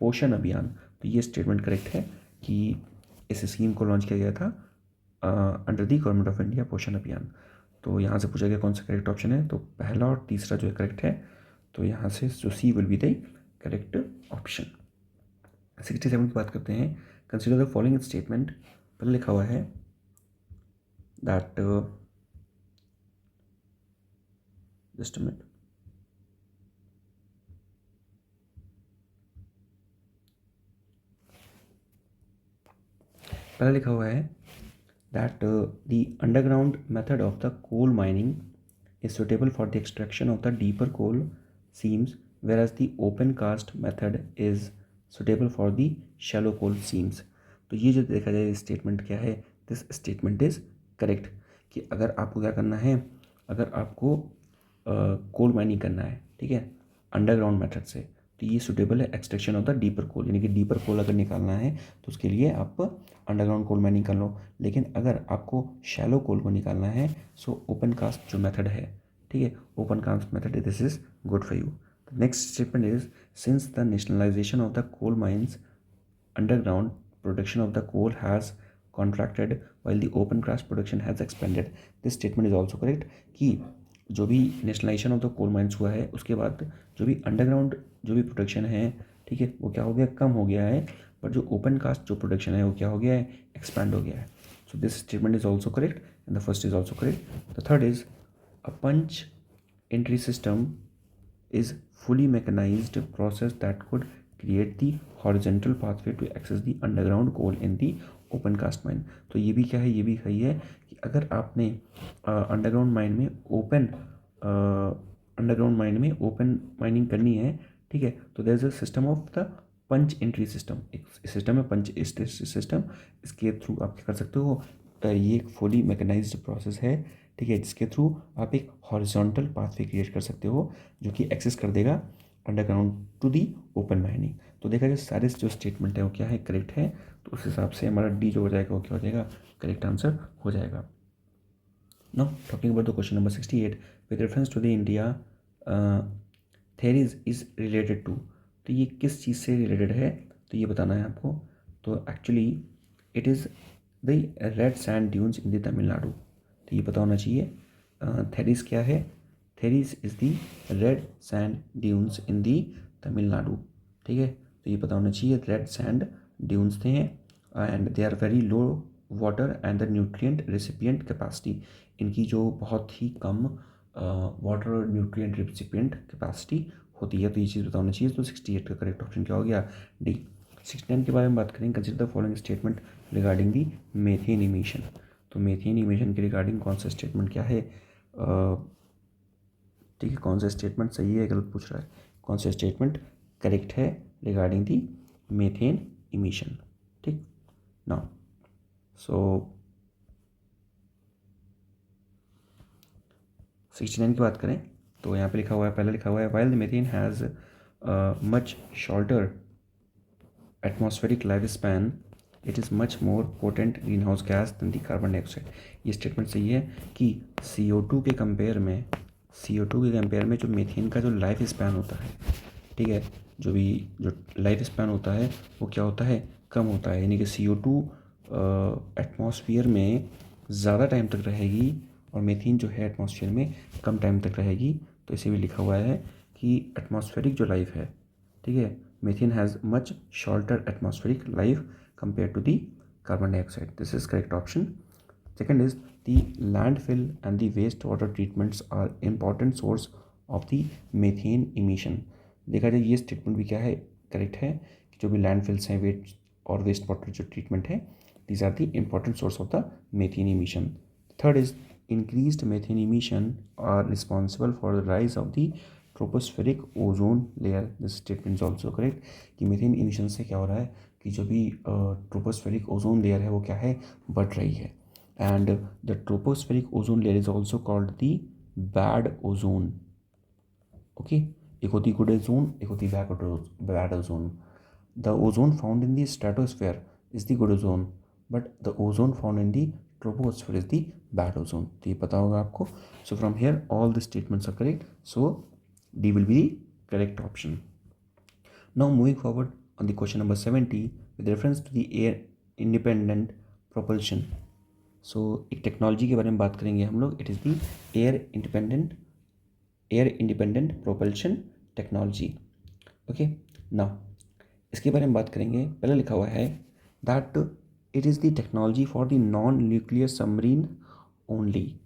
Speaker 1: Poshan Abhiyaan. तो ये स्टेटमेंट करेक्ट है कि इस स्कीम को लॉन्च किया गया था under the government of India Poshan Abhiyaan. तो यहाँ से पूछा गया कौन सा करेक्ट ऑप्शन है, तो पहला और तीसरा जो है करेक्ट है, तो यहाँ से जो C will be the correct option. 67 की बात करते हैं। Consider the following statement. पहले लिखा हुआ है दैट जस्ट अ मिनट, पहले लिखा हुआ है that the underground method of the coal mining is suitable for the extraction of the deeper coal seams, whereas the open cast method is suitable for the shallow coal seams। तो ये जो देखा जाए स्टेटमेंट क्या है, दिस स्टेटमेंट इज करेक्ट कि अगर आपको क्या करना है, अगर आपको कोल माइनिंग करना है, ठीक है, अंडरग्राउंड मेथड से, तो ये सुटेबल है एक्सट्रैक्शन ऑफ द डीपर कोल, यानी कि डीपर कोल अगर निकालना है तो उसके लिए आप अंडरग्राउंड कोल माइनिंग कर लो। लेकिन अगर आपको शैलो कोल को निकालना है सो ओपन कास्ट जो मेथड है, ठीक है, open cast method this is good for you. Next statement is since the nationalisation of the coal mines underground production of the coal has contracted while the open cast production has expanded। this statement is also correct कि जो भी nationalisation of the coal mines हुआ है उसके बाद जो भी अंडरग्राउंड जो भी प्रोडक्शन है, ठीक है, वो क्या हो गया, कम हो गया है, पर जो ओपन कास्ट जो प्रोडक्शन है वो क्या हो गया है, एक्सपैंड हो गया है। So this statement is also correct and the first is also correct. The third is a punch entry system is fully mechanized process that could create the horizontal pathway to access the underground coal in the open cast mine। तो ये भी क्या है, ये भी सही है कि अगर आपने अंडरग्राउंड माइन में ओपन अंडरग्राउंड माइन में ओपन माइनिंग करनी है, ठीक है, तो there is a system of the punch entry system, एक सिस्टम है पंच सिस्टम, इसके थ्रू आप क्या कर सकते हो, ये एक फुली मैकेनाइज्ड प्रोसेस है, ठीक है, जिसके थ्रू आप एक हॉरिजॉन्टल पाथवे क्रिएट कर सकते हो जो कि एक्सेस कर देगा underground to the open mining. तो देखा जाए सारे जो स्टेटमेंट है वो क्या है, करेक्ट है, तो उस हिसाब से हमारा डी जो हो जाएगा वो क्या हो जाएगा, करेक्ट आंसर हो जाएगा। Now talking about the question number 68 with reference to the India theories is related to. तो ये किस चीज़ से रिलेटेड है, तो ये बताना है आपको। तो actually it is the red sand dunes in the Tamil Nadu, तो ये पता होना चाहिए। थेरीज क्या है, Teris is the red sand dunes in the Tamil Nadu, ठीक है, तो ये पता होना चाहिए। रेड सैंड ड्यून्स थे and they are very low water and the nutrient recipient capacity, इनकी जो बहुत ही कम वाटर और न्यूट्रिएंट रेसिपिएंट कैपेसिटी होती है, तो ये चीज़ पता होना चाहिए। तो 68 का करेक्ट ऑप्शन क्या हो गया, डी। 69 के बारे में बात करेंगे। Consider the following statement regarding the methane emission. तो मेथेन इमिशन के रिगार्डिंग कौन सा स्टेटमेंट क्या है, ठीक है, कौन सा स्टेटमेंट सही है गलत पूछ रहा है, कौन सा स्टेटमेंट करेक्ट है रिगार्डिंग दी मेथेन इमिशन, ठीक। नाउ सो 69 की बात करें तो यहाँ पे लिखा हुआ है, पहले लिखा हुआ है while the methane has much shorter atmospheric life span it is much more potent green house gas than the carbon dioxide. ये स्टेटमेंट सही है कि CO2 के कंपेयर में, CO2 के कंपेयर में जो मीथेन का जो लाइफ स्पैन होता है, ठीक है, जो लाइफ स्पैन होता है वो क्या होता है, कम होता है, यानी कि CO2 एटमॉस्फेयर में ज़्यादा टाइम तक रहेगी और मीथेन जो है एटमॉस्फेयर में कम टाइम तक रहेगी। तो इसे भी लिखा हुआ है कि एटमॉस्फेरिक जो लाइफ है, ठीक है, methane has much shorter atmospheric life compared to the carbon dioxide। This is correct option। Second is the landfill and the wastewater treatments are important source of the methane emission। देखा जाए ये स्टेटमेंट भी क्या है, करेक्ट है कि जो भी लैंडफिल्स हैं, वेस्ट और वेस्ट वाटर जो ट्रीटमेंट है, these are the important source of the methane emission। Third is increased methane emission are responsible for the rise of the tropospheric ozone layer. This statement is also correct कि मीथेन इमिशन से क्या हो रहा है कि जो भी ट्रोपोस्फेरिक ओजोन लेयर है वो क्या है, बढ़ रही है। And the tropospheric ozone layer is also called the bad ozone. Okay, एक होती गुड ओजोन, एक होती bad ozone. The ozone found in the stratosphere is the good ozone, but the ozone found in the troposphere is the bad ozone. तो ये पता होगा आपको। So from here all the statements are correct, so D will be the correct option। Now moving forward on the question number 70 with reference to the air independent propulsion। सो एक टेक्नोलॉजी के बारे में बात करेंगे हम लोग. It is the air independent propulsion technology. Okay, now इसके बारे में बात करेंगे. पहले लिखा हुआ है that it is the technology for the non nuclear submarine only.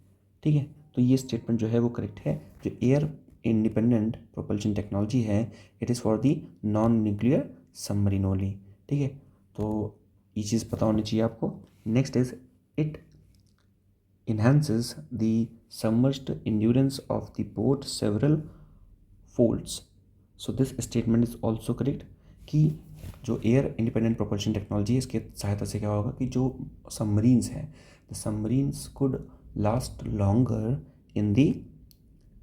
Speaker 1: ठीक है, तो ये स्टेटमेंट जो है वो करेक्ट है. जो एयर इंडिपेंडेंट प्रोपल्शन टेक्नोलॉजी है it is for the non nuclear submarine only. ठीक है, तो ये चीज़ पता होनी चाहिए आपको. Next is it enhances the submerged endurance of the boat several folds. So this statement is also correct कि जो एयर इंडिपेंडेंट प्रोपल्शन टेक्नोलॉजी है इसके सहायता से क्या होगा कि जो सबमरीन्स हैं the submarines could last longer in the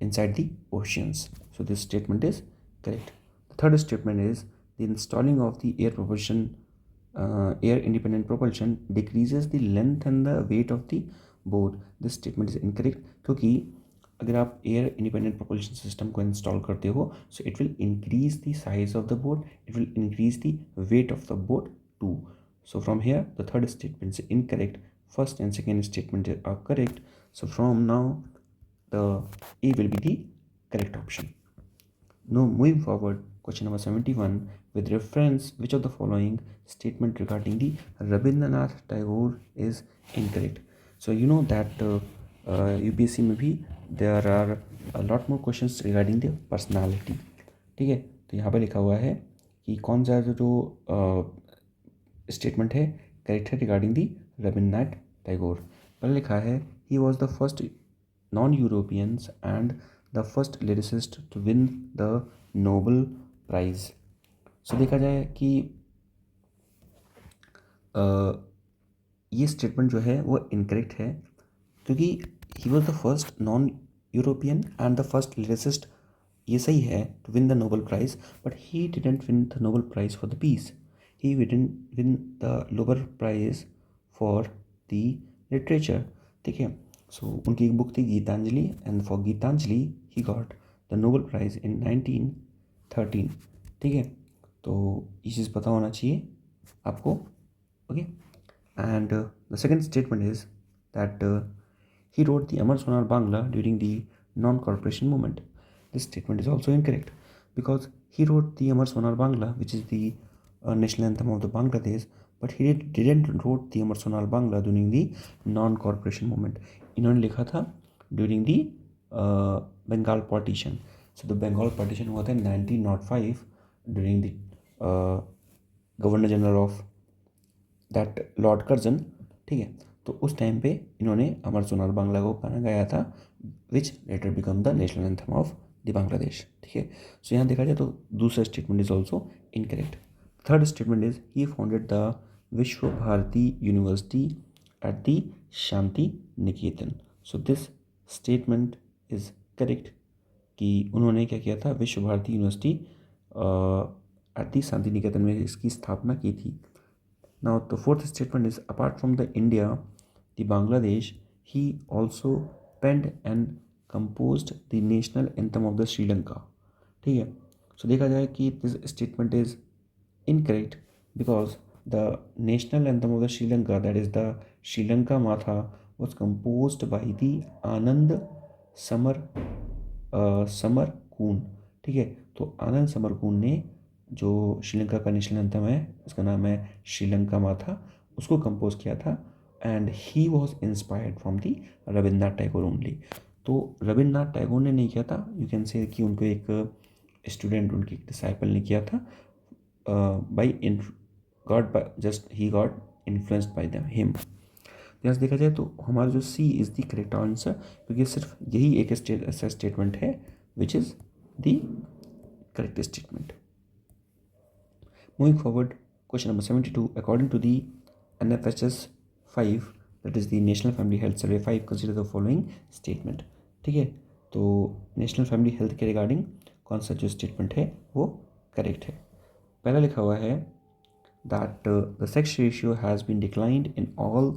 Speaker 1: inside the oceans. So this statement is correct. The third statement is the installing of the air independent propulsion decreases the length and the weight of the boat. This statement is incorrect क्योंकि अगर आप एयर इंडिपेंडेंट प्रोपल्शन सिस्टम को इंस्टॉल करते हो so it will increase the size of the boat, it will increase the weight of the boat too. So from here the third statement is incorrect. First and second statement are correct. So from now the A will be the correct option. Now moving forward, question number 71, with reference which of the following statement regarding the Rabindranath Tagore is incorrect. So you know that UPSC में भी there are a lot more questions regarding the personality. ठीक है, तो यहाँ पे लिखा हुआ है कि कौन सा जो स्टेटमेंट है करेक्ट है रिगार्डिंग दी रविन्द्रनाथ टैगोर. पहले लिखा है ही was the first non-Europeans and the first lyricist to win the Nobel Prize. So देखा जाए कि ये स्टेटमेंट जो है वो इनकरेक्ट है क्योंकि he was the first non European and the first lyricist. ये सही है to win the Nobel prize but he didn't win the Nobel prize for the peace. He didn't win the Nobel prize for the literature. ठीक है, सो उनकी एक बुक थी Gitanjali and for Gitanjali he got the Nobel prize in 1913. ठीक है, तो ये चीज़ पता होना चाहिए आपको. Okay, and the second statement is that he wrote the Amar Sonar Bangla during the non corporation movement. This statement is also incorrect because he wrote the Amar Sonar Bangla which is the national anthem of the Bangladesh but he didn't wrote the Amar Sonar Bangla during the non corporation movement. इन्होंने लिखा था during the Bengal partition. So the Bengal partition हुआ था 1905 during the governor general of that Lord Curzon. ठीक है, तो उस टाइम पे इन्होंने अमर सोनार बांग्ला को गाना गाया था which later become the national anthem of the Bangladesh. ठीक है, सो यहाँ देखा जाए तो दूसरा statement is also incorrect. Third statement is he founded the Vishwa Bharati University at the Shantiniketan. So this statement is correct कि उन्होंने क्या किया था Vishwa Bharati University at the Shantiniketan में इसकी स्थापना की थी. Now the fourth statement is apart from the India the Bangladesh he also penned and composed the national anthem of the Sri Lanka. ठीक है, सो देखा जाए कि this statement is incorrect because the national anthem of the Sri Lanka, that is the Sri Lanka Matha, was composed by the आनंद समरकून. ठीक है, तो आनंद समरकून ने जो श्रीलंका का नेशनल एंथम है उसका नाम है श्रीलंका माथा उसको कंपोज किया था and he was inspired from the Rabindranath Tagore only. तो रविन्द्रनाथ टैगोर ने नहीं किया था, यू कैन से कि उनको एक स्टूडेंट उनके डिसाइपल ने किया था by he got influenced by him. यहाँ से देखा जाए तो हमारा जो C is the correct answer क्योंकि सिर्फ यही एक ऐसा स्टेटमेंट है which is the correct statement. Moving forward, question number 72, according to the NFHS 5 that is the national family health survey 5 consider the following statement. ठीक है, तो नेशनल फैमिली हेल्थ के रिगार्डिंग कौन सा जो स्टेटमेंट है वो करेक्ट है. पहला लिखा हुआ है that the sex ratio has been declined in all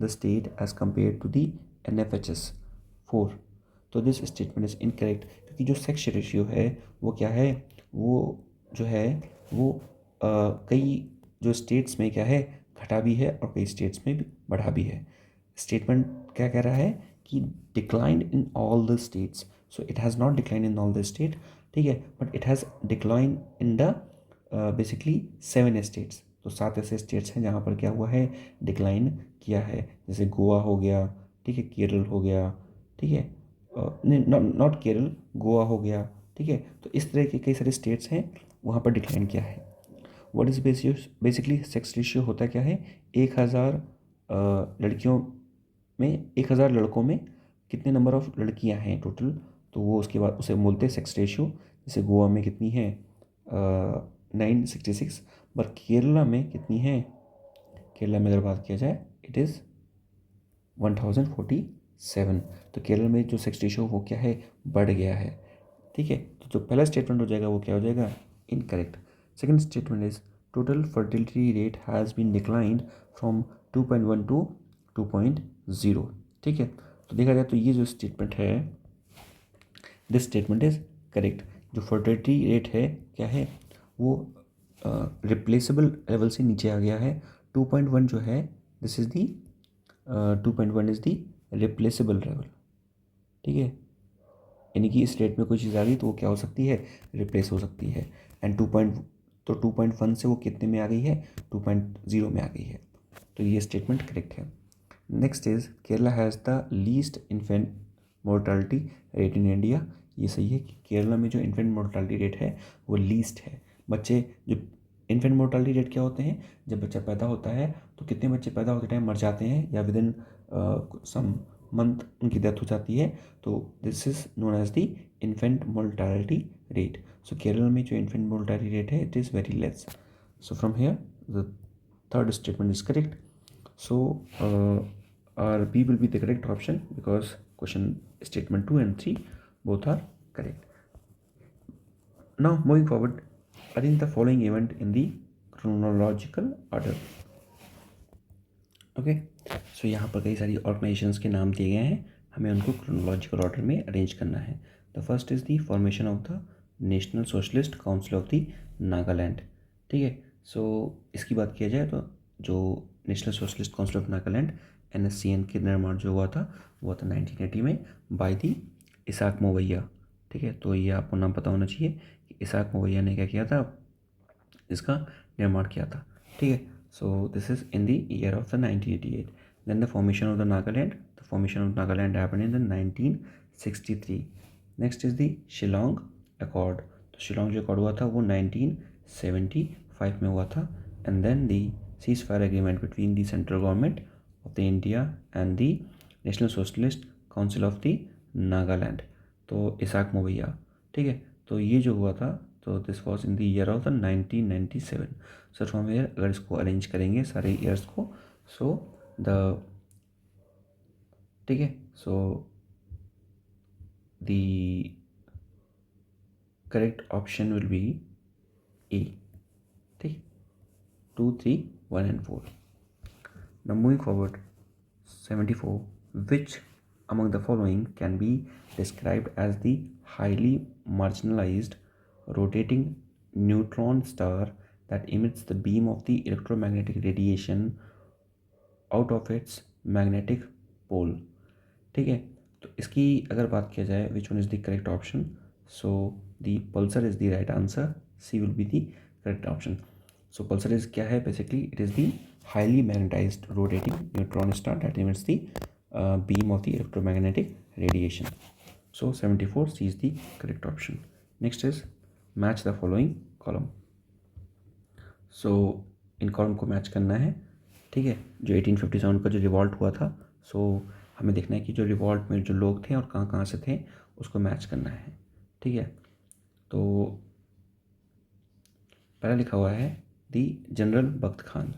Speaker 1: the state as compared to the NFHS 4. तो दिस स्टेटमेंट इज़ इनकरेक्ट क्योंकि जो सेक्स रेशियो है वो क्या है वो जो है वो कई जो स्टेट्स में क्या है घटा भी है और कई स्टेट्स में भी बढ़ा भी है. स्टेटमेंट क्या कह रहा है कि declined in all the states, so it has not decline in all the state, ठीक है, but it has decline in the basically 7 states. तो 7 ऐसे स्टेट्स हैं जहाँ पर क्या हुआ है, डिक्लाइन किया है, जैसे गोवा हो गया, ठीक है, केरल हो गया, ठीक है, नहीं नॉट केरल, गोवा हो गया, ठीक है। तो इस तरह के कई सारे स्टेट्स हैं वहाँ पर डिक्लाइन किया है। What is basically sex ratio होता क्या है, 1000 लड़कियों में 1000 लड़कों में कितने नंबर ऑफ लड़कियां हैं टोटल, तो वो उसके बाद उसे बोलते हैं सेक्स रेशियो। जैसे गोवा में कितनी है 966, पर केरला में कितनी है, केरला में अगर बात किया जाए इट इज़ 1047। तो केरल में जो सेक्स रेशियो वो क्या है, बढ़ गया है, ठीक है। तो जो पहला स्टेटमेंट हो जाएगा वो क्या हो जाएगा, incorrect. Second statement is total fertility rate has been declined from 2.1 to 2.0, ठीक है। तो देखा जाए तो ये जो स्टेटमेंट है, दिस स्टेटमेंट इज करेक्ट। जो फर्टिलिटी रेट है क्या है, वो रिप्लेसेबल लेवल से नीचे आ गया है। 2.1 जो है this is the 2.1 is the replaceable level, ठीक है। यानी कि इस रेट में कोई चीज़ आ गई तो वो क्या हो सकती है, रिप्लेस हो सकती है। एंड 2.1 से वो कितने में आ गई है, 2.0 में आ गई है। तो ये स्टेटमेंट करेक्ट है। Next is Kerala has the least infant mortality rate in India. ये सही है कि केरला में जो इन्फेंट मोर्टालिटी रेट है वो लीस्ट है। बच्चे जो इन्फेंट मोर्टालिटी रेट क्या होते हैं, जब बच्चा पैदा होता है तो कितने बच्चे पैदा होते टाइम मर जाते हैं या विद इन सम मंथ उनकी डेथ हो जाती है, तो this is known as the infant mortality rate. So Kerala में जो इन्फेंट मोर्टालिटी रेट है it is very less. So from here the third statement is correct. So our B will be the correct option because question statement 2 and 3 both are correct. Now moving forward, arrange the following event in the chronological order. Okay, so यहाँ पर कई सारी ऑर्गेनाइजेशंस के नाम दिए गए हैं, हमें उनको क्रोनोलॉजिकल ऑर्डर में अरेंज करना है। The first is the formation of the national socialist council of the Nagaland, ठीक है। सो इसकी बात किया जाए तो जो national socialist council of Nagaland NSCN के निर्माण जो हुआ था वो था 1980 में बाय दी इसाक मोवैया, ठीक है। तो ये आपको नाम पता होना चाहिए कि इसाक मोवैया ने क्या किया था, इसका निर्माण किया था, ठीक है। So this is in the year of the 1988. Then the formation of the Nagaland. The formation of Nagaland happened in the 1963. Next is the Shillong Accord. तो शिलोंग जो अकॉर्ड हुआ था वो 1975 में हुआ था। And then the ceasefire agreement between the central government of the India and the National Socialist Council of the Nagaland. तो इसाक मोवैया, ठीक है। तो ये जो हुआ था तो this was in the year of the 1997। So from hair अगर इसको अरेंज करेंगे सारे ईयर्स को, सो द ठीक है, so the correct option will be A, ठीक, 2, 3, 1 and 4. Now moving forward, 74. Which among the following can be described as the highly marginalized rotating neutron star that emits the beam of the electromagnetic radiation out of its magnetic pole, ठीक है। तो इसकी अगर बात किया जाए which one is the correct option, so the pulsar is the right answer, C will be the correct option. So pulsar is क्या है, basically it is the highly magnetized rotating neutron star that emits the beam of the electromagnetic radiation. So 74 C is the correct option. Next is match the following column. So in column को मैच करना है, ठीक है। जो 1857 का जो रिवॉल्ट हुआ था, सो हमें देखना है कि जो रिवॉल्ट में जो लोग थे और कहाँ कहाँ से थे उसको मैच करना है, ठीक है। तो पहला लिखा हुआ है दी जनरल बख्त खान,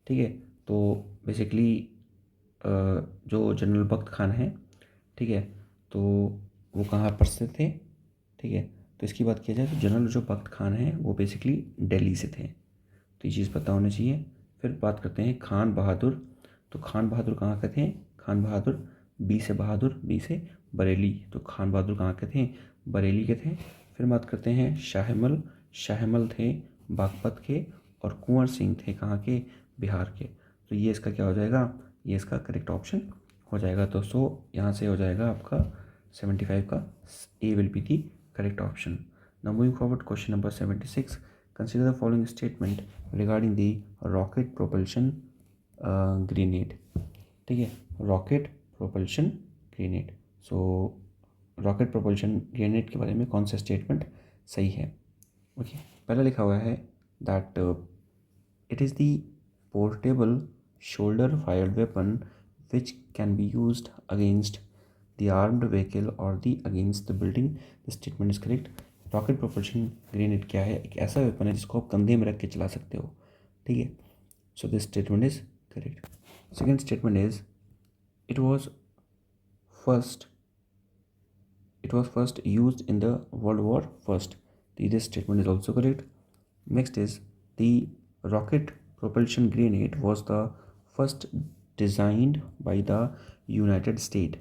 Speaker 1: ठीक है। तो बेसिकली जो जनरल बख्त खान है, ठीक है, तो वो कहाँ पर से थे, ठीक है। तो इसकी बात किया जाए तो जनरल जो बख्त खान है वो बेसिकली दिल्ली से थे, तो ये चीज़ पता होनी चाहिए। फिर बात करते हैं खान बहादुर, तो खान बहादुर कहाँ के थे, खान बहादुर बी से बरेली, तो खान बहादुर कहाँ के थे, बरेली के थे। फिर बात करते हैं शाहमल, शाहमल थे बागपत के, और कुंवर सिंह थे कहाँ के, बिहार के। तो ये इसका क्या हो जाएगा, ये इसका करेक्ट ऑप्शन हो जाएगा। तो सो यहाँ से हो जाएगा आपका 75 का A will be the correct option. Now moving forward, question number 76, consider the following statement regarding the rocket propulsion grenade. ठीक है, rocket propulsion grenade. So rocket propulsion grenade के बारे में कौन सा स्टेटमेंट सही है? ओके, पहला लिखा हुआ है that it is the portable shoulder fired weapon which can be used against the armed vehicle or the against the building. The statement is correct. Rocket propulsion grenade क्या है? एक ऐसा वेपन है जिसको आप कंधे में रख के चला सकते हो। ठीक है, so this statement is correct. Second statement is it was first use in the world war first. This statement is also correct. Next is the rocket propulsion grenade was the first designed by the United States.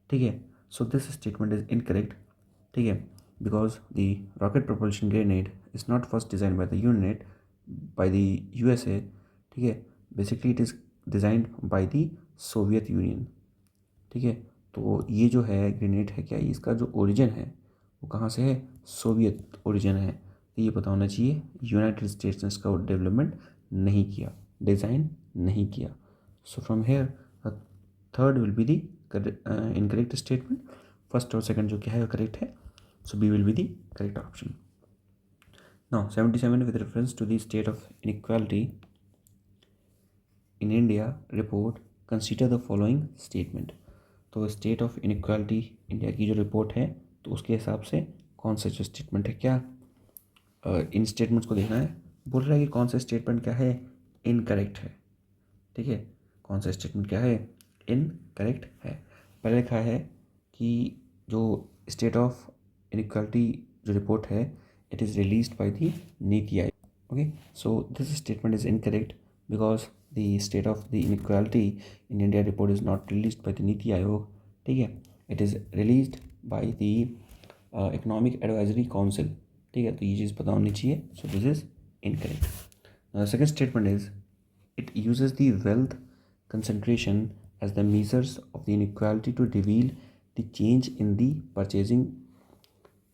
Speaker 1: ठीक है, so this statement is incorrect. ठीक है, because the rocket propulsion grenade is not first designed by the USA. ठीक है, basically it is designed by the Soviet Union. ठीक है, तो ये जो है ग्रेनेड है, क्या इसका जो ओरिजिन है वो कहाँ से है? सोवियत ओरिजिन है। तो ये पता होना चाहिए, यूनाइटेड स्टेट्स ने इसका डेवलपमेंट नहीं किया, डिज़ाइन नहीं किया। So from here third will be the incorrect statement. First और सेकंड जो क्या है वो करेक्ट है, so B will be the correct option. Now 77 with reference to the state of inequality in India report consider the following statement. तो स्टेट ऑफ इनइक्वालिटी इंडिया की जो रिपोर्ट है तो उसके हिसाब से कौन सा जो स्टेटमेंट है, क्या इन स्टेटमेंट्स को देखना है। बोल रहा है कि कौन सा स्टेटमेंट क्या है, इनकरेक्ट है। ठीक है, कौन सा स्टेटमेंट क्या है, इनकरेक्ट है। पहले लिखा है कि जो स्टेट ऑफ इनइक्वालिटी जो रिपोर्ट है it is released by the NITI Aayog. Okay, so this statement is incorrect because the state of the inequality in India report is not released by the NITI Aayog. ठीक है, it is released by the economic advisory council. ठीक है, तो ये चीज़ पता होनी चाहिए। सो this is incorrect. Now the second statement is it uses the wealth concentration as the measures of the inequality to reveal the change in the purchasing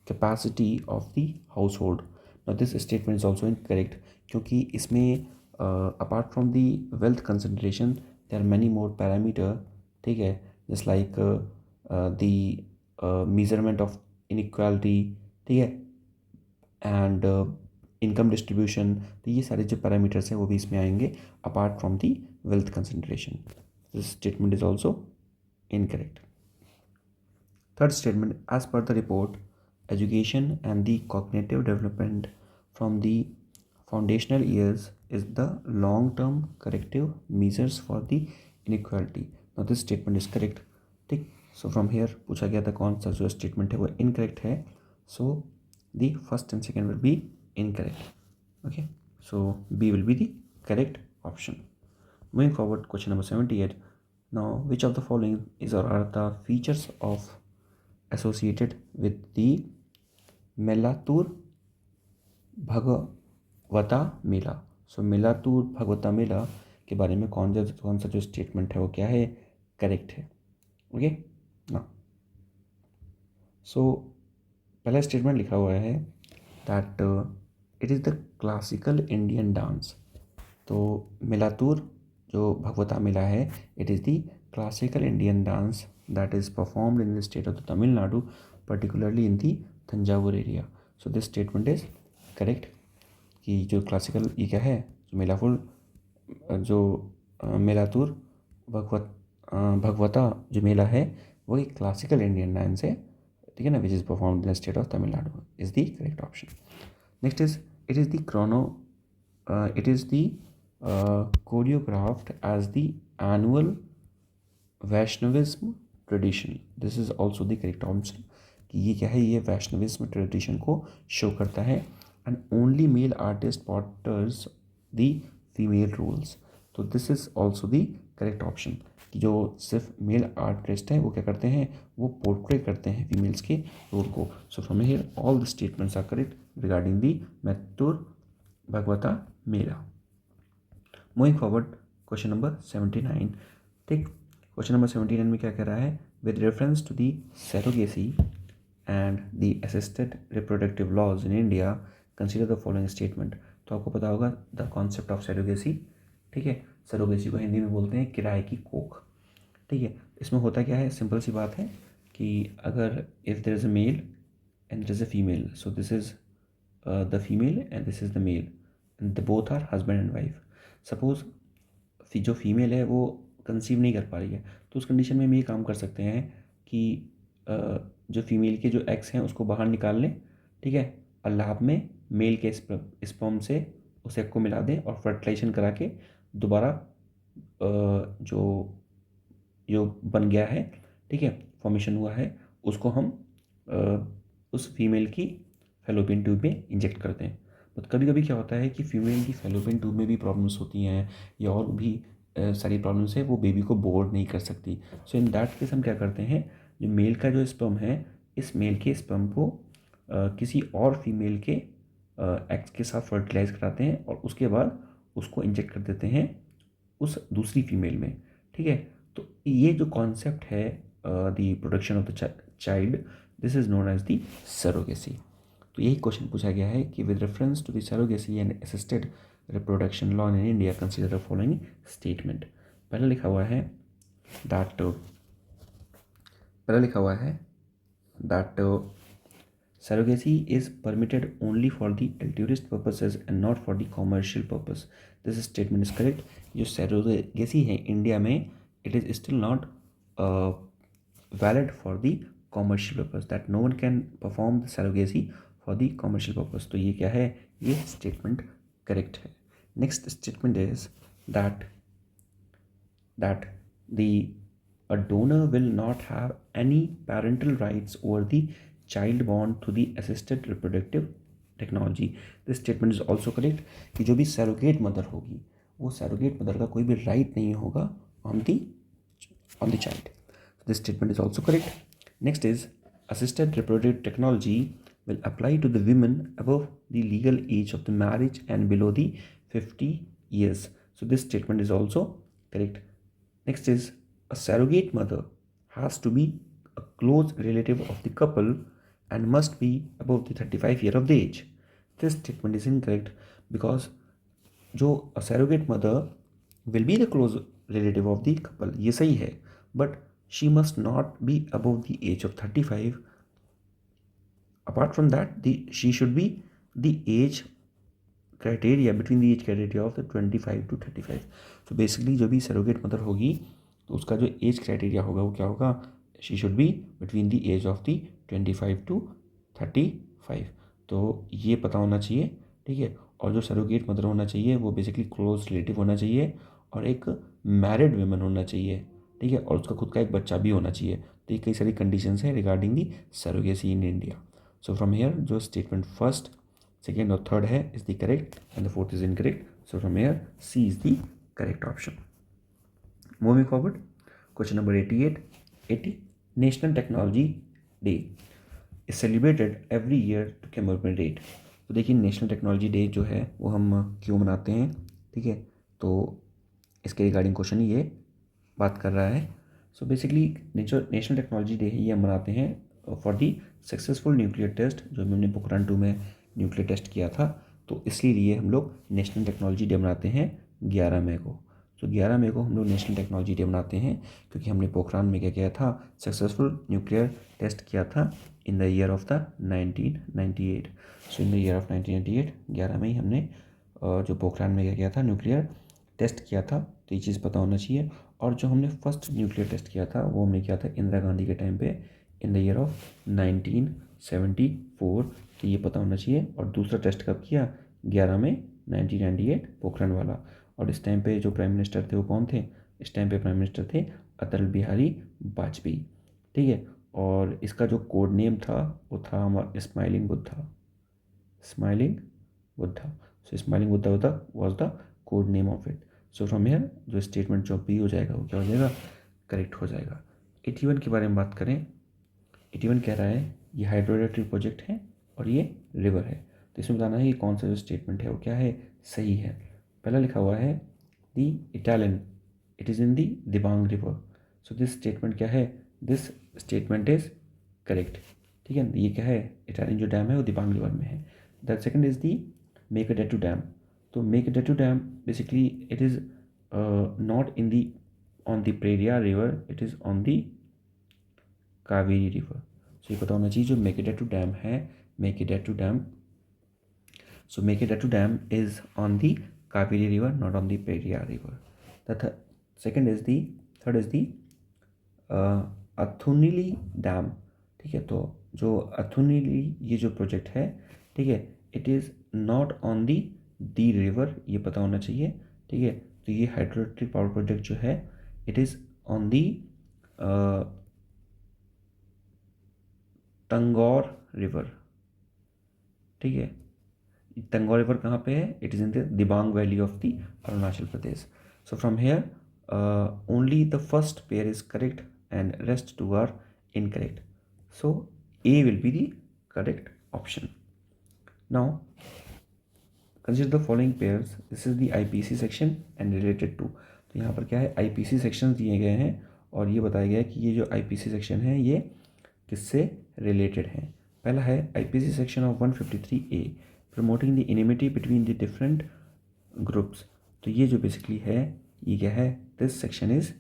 Speaker 1: capacity of the household. Now this statement is also incorrect क्योंकि इसमें apart from the wealth concentration there are many more parameter. ठीक है, just like the measurement of inequality, ठीक है, and इनकम डिस्ट्रीब्यूशन, तो ये सारे जो पैरामीटर्स हैं वो भी इसमें आएंगे apart from the wealth concentration. This statement is also incorrect. Third statement, as per the report education and the cognitive development from the foundational years is the long term corrective measures for the inequality. Now this statement is correct. ठीक, सो फ्रॉम हेयर पूछा गया था कौन सा जो स्टेटमेंट है वो इनकरेक्ट है। So the first and second will be incorrect. Okay, so B will be the correct option. Moving forward, question number 78. Now, which of the following is or are the features of associated with the Melatur Bhagavata Mela? So Melatur Bhagavata Mela के बारे में कौन सा जो स्टेटमेंट है वो क्या है, करेक्ट है। ओके, ना सो पहला स्टेटमेंट लिखा हुआ है that it is the classical Indian dance. तो मिलातूर जो भगवता मेला है it is the classical Indian dance that is performed in the state of the Tamil Nadu, particularly in the Thanjavur area. So this statement is correct कि जो क्लासिकल ये क्या है, जो मिलातूर भगवता जो मेला है वो एक क्लासिकल इंडियन डांस है। ठीक है ना, which is performed in the state of Tamil Nadu is the correct option. Next is it is the choreographed as the annual Vaishnavism tradition. This is also the correct option कि ये क्या है, ये वैष्णविज्म ट्रेडिशन को शो करता है and only male artist portrays the female roles. तो this is also the correct option कि जो सिर्फ मेल आर्टिस्ट हैं वो क्या करते हैं, वो पोर्ट्रे करते हैं फीमेल्स के रोल को। So from here all the statements are correct regarding the Melattur Bhagavata Mela. Moving forward, question number 79। ठीक, क्वेश्चन नंबर 79 में क्या कह रहा है, with reference to the surrogacy and the assisted reproductive laws in India consider the following statement. तो आपको पता होगा द कॉन्सेप्ट ऑफ सरोगेसी, ठीक है। सरोगेसी को हिंदी में बोलते हैं किराए की कोख, ठीक है। इसमें होता क्या है, सिंपल सी बात है कि अगर if there is a male and there is a female, so this is the female and this is the male and the both are husband and wife. Suppose जो फीमेल है वो कंसीव नहीं कर पा रही है, तो उस कंडीशन में हम ये काम कर सकते हैं कि जो फीमेल के जो एग्स हैं उसको बाहर निकाल लें, ठीक है, और लैब में मेल के स्पर्म से उस एग को मिला दें और फर्टिलाइजेशन करा के दोबारा जो जो बन गया है, ठीक है, फॉर्मेशन हुआ है, उसको हम उस फीमेल की फैलोपियन ट्यूब में इंजेक्ट करते हैं। बट कभी कभी क्या होता है कि फीमेल की फैलोपियन ट्यूब में भी प्रॉब्लम्स होती हैं या और भी सारी प्रॉब्लम्स है, वो बेबी को बोर्ड नहीं कर सकती। सो इन दैट केस हम क्या करते हैं, जो मेल का जो स्पर्म है, इस मेल के स्पर्म को किसी और फीमेल के एग्स के साथ फर्टिलाइज कराते हैं और उसके बाद उसको इंजेक्ट कर देते हैं उस दूसरी फीमेल में, ठीक है। तो ये जो कॉन्सेप्ट है the production of the child, this is known as the surrogacy. तो यही क्वेश्चन पूछा गया है कि with reference to the surrogacy and assisted reproduction law in India consider the following statement. पहले लिखा हुआ है that surrogacy is permitted only for the altruist purposes and not for the commercial purpose. This statement is correct. जो surrogacy है इंडिया में, it is still not valid for the commercial purpose, that no one can perform the surrogacy for the commercial purpose. तो ये क्या है, ये statement correct है. Next statement is that the a donor will not have any parental rights over the child born through the assisted reproductive technology. This statement is also correct कि जो भी surrogate mother होगी, वो surrogate mother का कोई भी right नहीं होगा on the child. This statement is also correct. Next is assisted reproductive technology will apply to the women above the legal age of the marriage and below the 50 years. So this statement is also correct. Next is a surrogate mother has to be a close relative of the couple and must be above the 35 year of the age. This statement is incorrect because जो a surrogate mother will be the close relative of the couple, ये सही है, but she must not be above the age of 35. Apart from that, she should be the age criteria between the age criteria of the 25 to 35. So basically जो भी surrogate mother होगी तो उसका जो एज क्राइटेरिया होगा वो क्या होगा, she should be between the age of the 25 to 35। तो ये पता होना चाहिए, ठीक है। और जो सरोगेट मदर होना चाहिए वो बेसिकली क्लोज रिलेटिव होना चाहिए और एक मैरिड वुमन होना चाहिए, ठीक है, और उसका खुद का एक बच्चा भी होना चाहिए। तो ये कई सारी कंडीशंस हैं regarding the surrogacy in India. So from here जो स्टेटमेंट फर्स्ट, सेकेंड और थर्ड है is the correct and the fourth is incorrect. So from here C is the correct option. Moving forward, question number 88. 80. National Technology Day is celebrated every year to commemorate. तो देखिए नेशनल टेक्नोलॉजी डे जो है वो हम क्यों मनाते हैं, ठीक है, तो इसके रिगार्डिंग क्वेश्चन ये बात कर रहा है। So basically national technology day ये हम मनाते हैं for the successful nuclear test, जो हमने पोखरान 2 में न्यूक्लियर टेस्ट किया था, तो इसलिए हम लोग नेशनल टेक्नोलॉजी डे मनाते हैं 11 मई को। तो 11 मई को हम लोग नेशनल टेक्नोलॉजी डे मनाते हैं क्योंकि हमने पोखरान में क्या किया था, सक्सेसफुल न्यूक्लियर टेस्ट किया था in the year of the 1998। So in the year of 1998 11 मई हमने जो पोखरान में क्या किया था, न्यूक्लियर टेस्ट किया था। तो ये चीज़ पता होना चाहिए। और जो हमने फर्स्ट न्यूक्लियर टेस्ट किया था वो हमने किया था इंदिरा गांधी के टाइम पे इन द ईयर ऑफ 1974। तो ये पता होना चाहिए। और दूसरा टेस्ट कब किया, 11 मई 1998 पोखरान वाला। और इस टाइम पे जो प्राइम मिनिस्टर थे वो कौन थे, इस टाइम पे प्राइम मिनिस्टर थे अटल बिहारी वाजपेयी, ठीक है। और इसका जो कोड नेम था वो था smiling Buddha, smiling Buddha. So smiling Buddha was the code name of it. So from here जो स्टेटमेंट जो भी हो जाएगा वो क्या हो जाएगा, करेक्ट हो जाएगा। 81 के बारे में बात करें, 81 कह रहा है ये हाइड्रो इलेक्ट्रिक प्रोजेक्ट है और ये रिवर है। तो इसमें बताना है कि कौन सा जो स्टेटमेंट है वो क्या है, सही है। पहला लिखा हुआ है the Etalin, it is in the Dibang river. So this statement क्या है, दिस स्टेटमेंट इज करेक्ट, ठीक है। ये क्या है, इटालियन जो डैम है वो दिबांग रिवर में है। The second is the Mekedatu dam. तो Mekedatu dam basically it is not in the on the Periyar river, it is on the Kaveri river. So ये पता होना चाहिए, जो मेकाडेटू डैम है, Mekedatu dam, so Mekedatu Dam is on the Kaveri river, not on the Periyar river. Third is the अथुनीली डैम, ठीक है। तो जो अथुनीली ये जो प्रोजेक्ट है, ठीक है, it is not on the river, ये पता होना चाहिए, ठीक है। तो ये हाइड्रो इलेक्ट्रिक पावर प्रोजेक्ट जो है, it is on the Tangon river, ठीक है। तंगौर रिवर कहाँ पे है, it is in the Dibang valley of the Arunachal Pradesh. So from here only the first pair is correct and rest two are incorrect, so A will be the correct option. Now consider the following pairs, this is the IPC section and related to. तो यहाँ पर क्या है, आईपीसी सेक्शन दिए गए हैं और ये बताया गया है कि ये जो आईपीसी सेक्शन है ये किससे रिलेटेड है। पहला है IPC section of 153A, promoting the enmity between the different groups. तो ये जो बेसिकली है, ये क्या है, दिस सेक्शन इज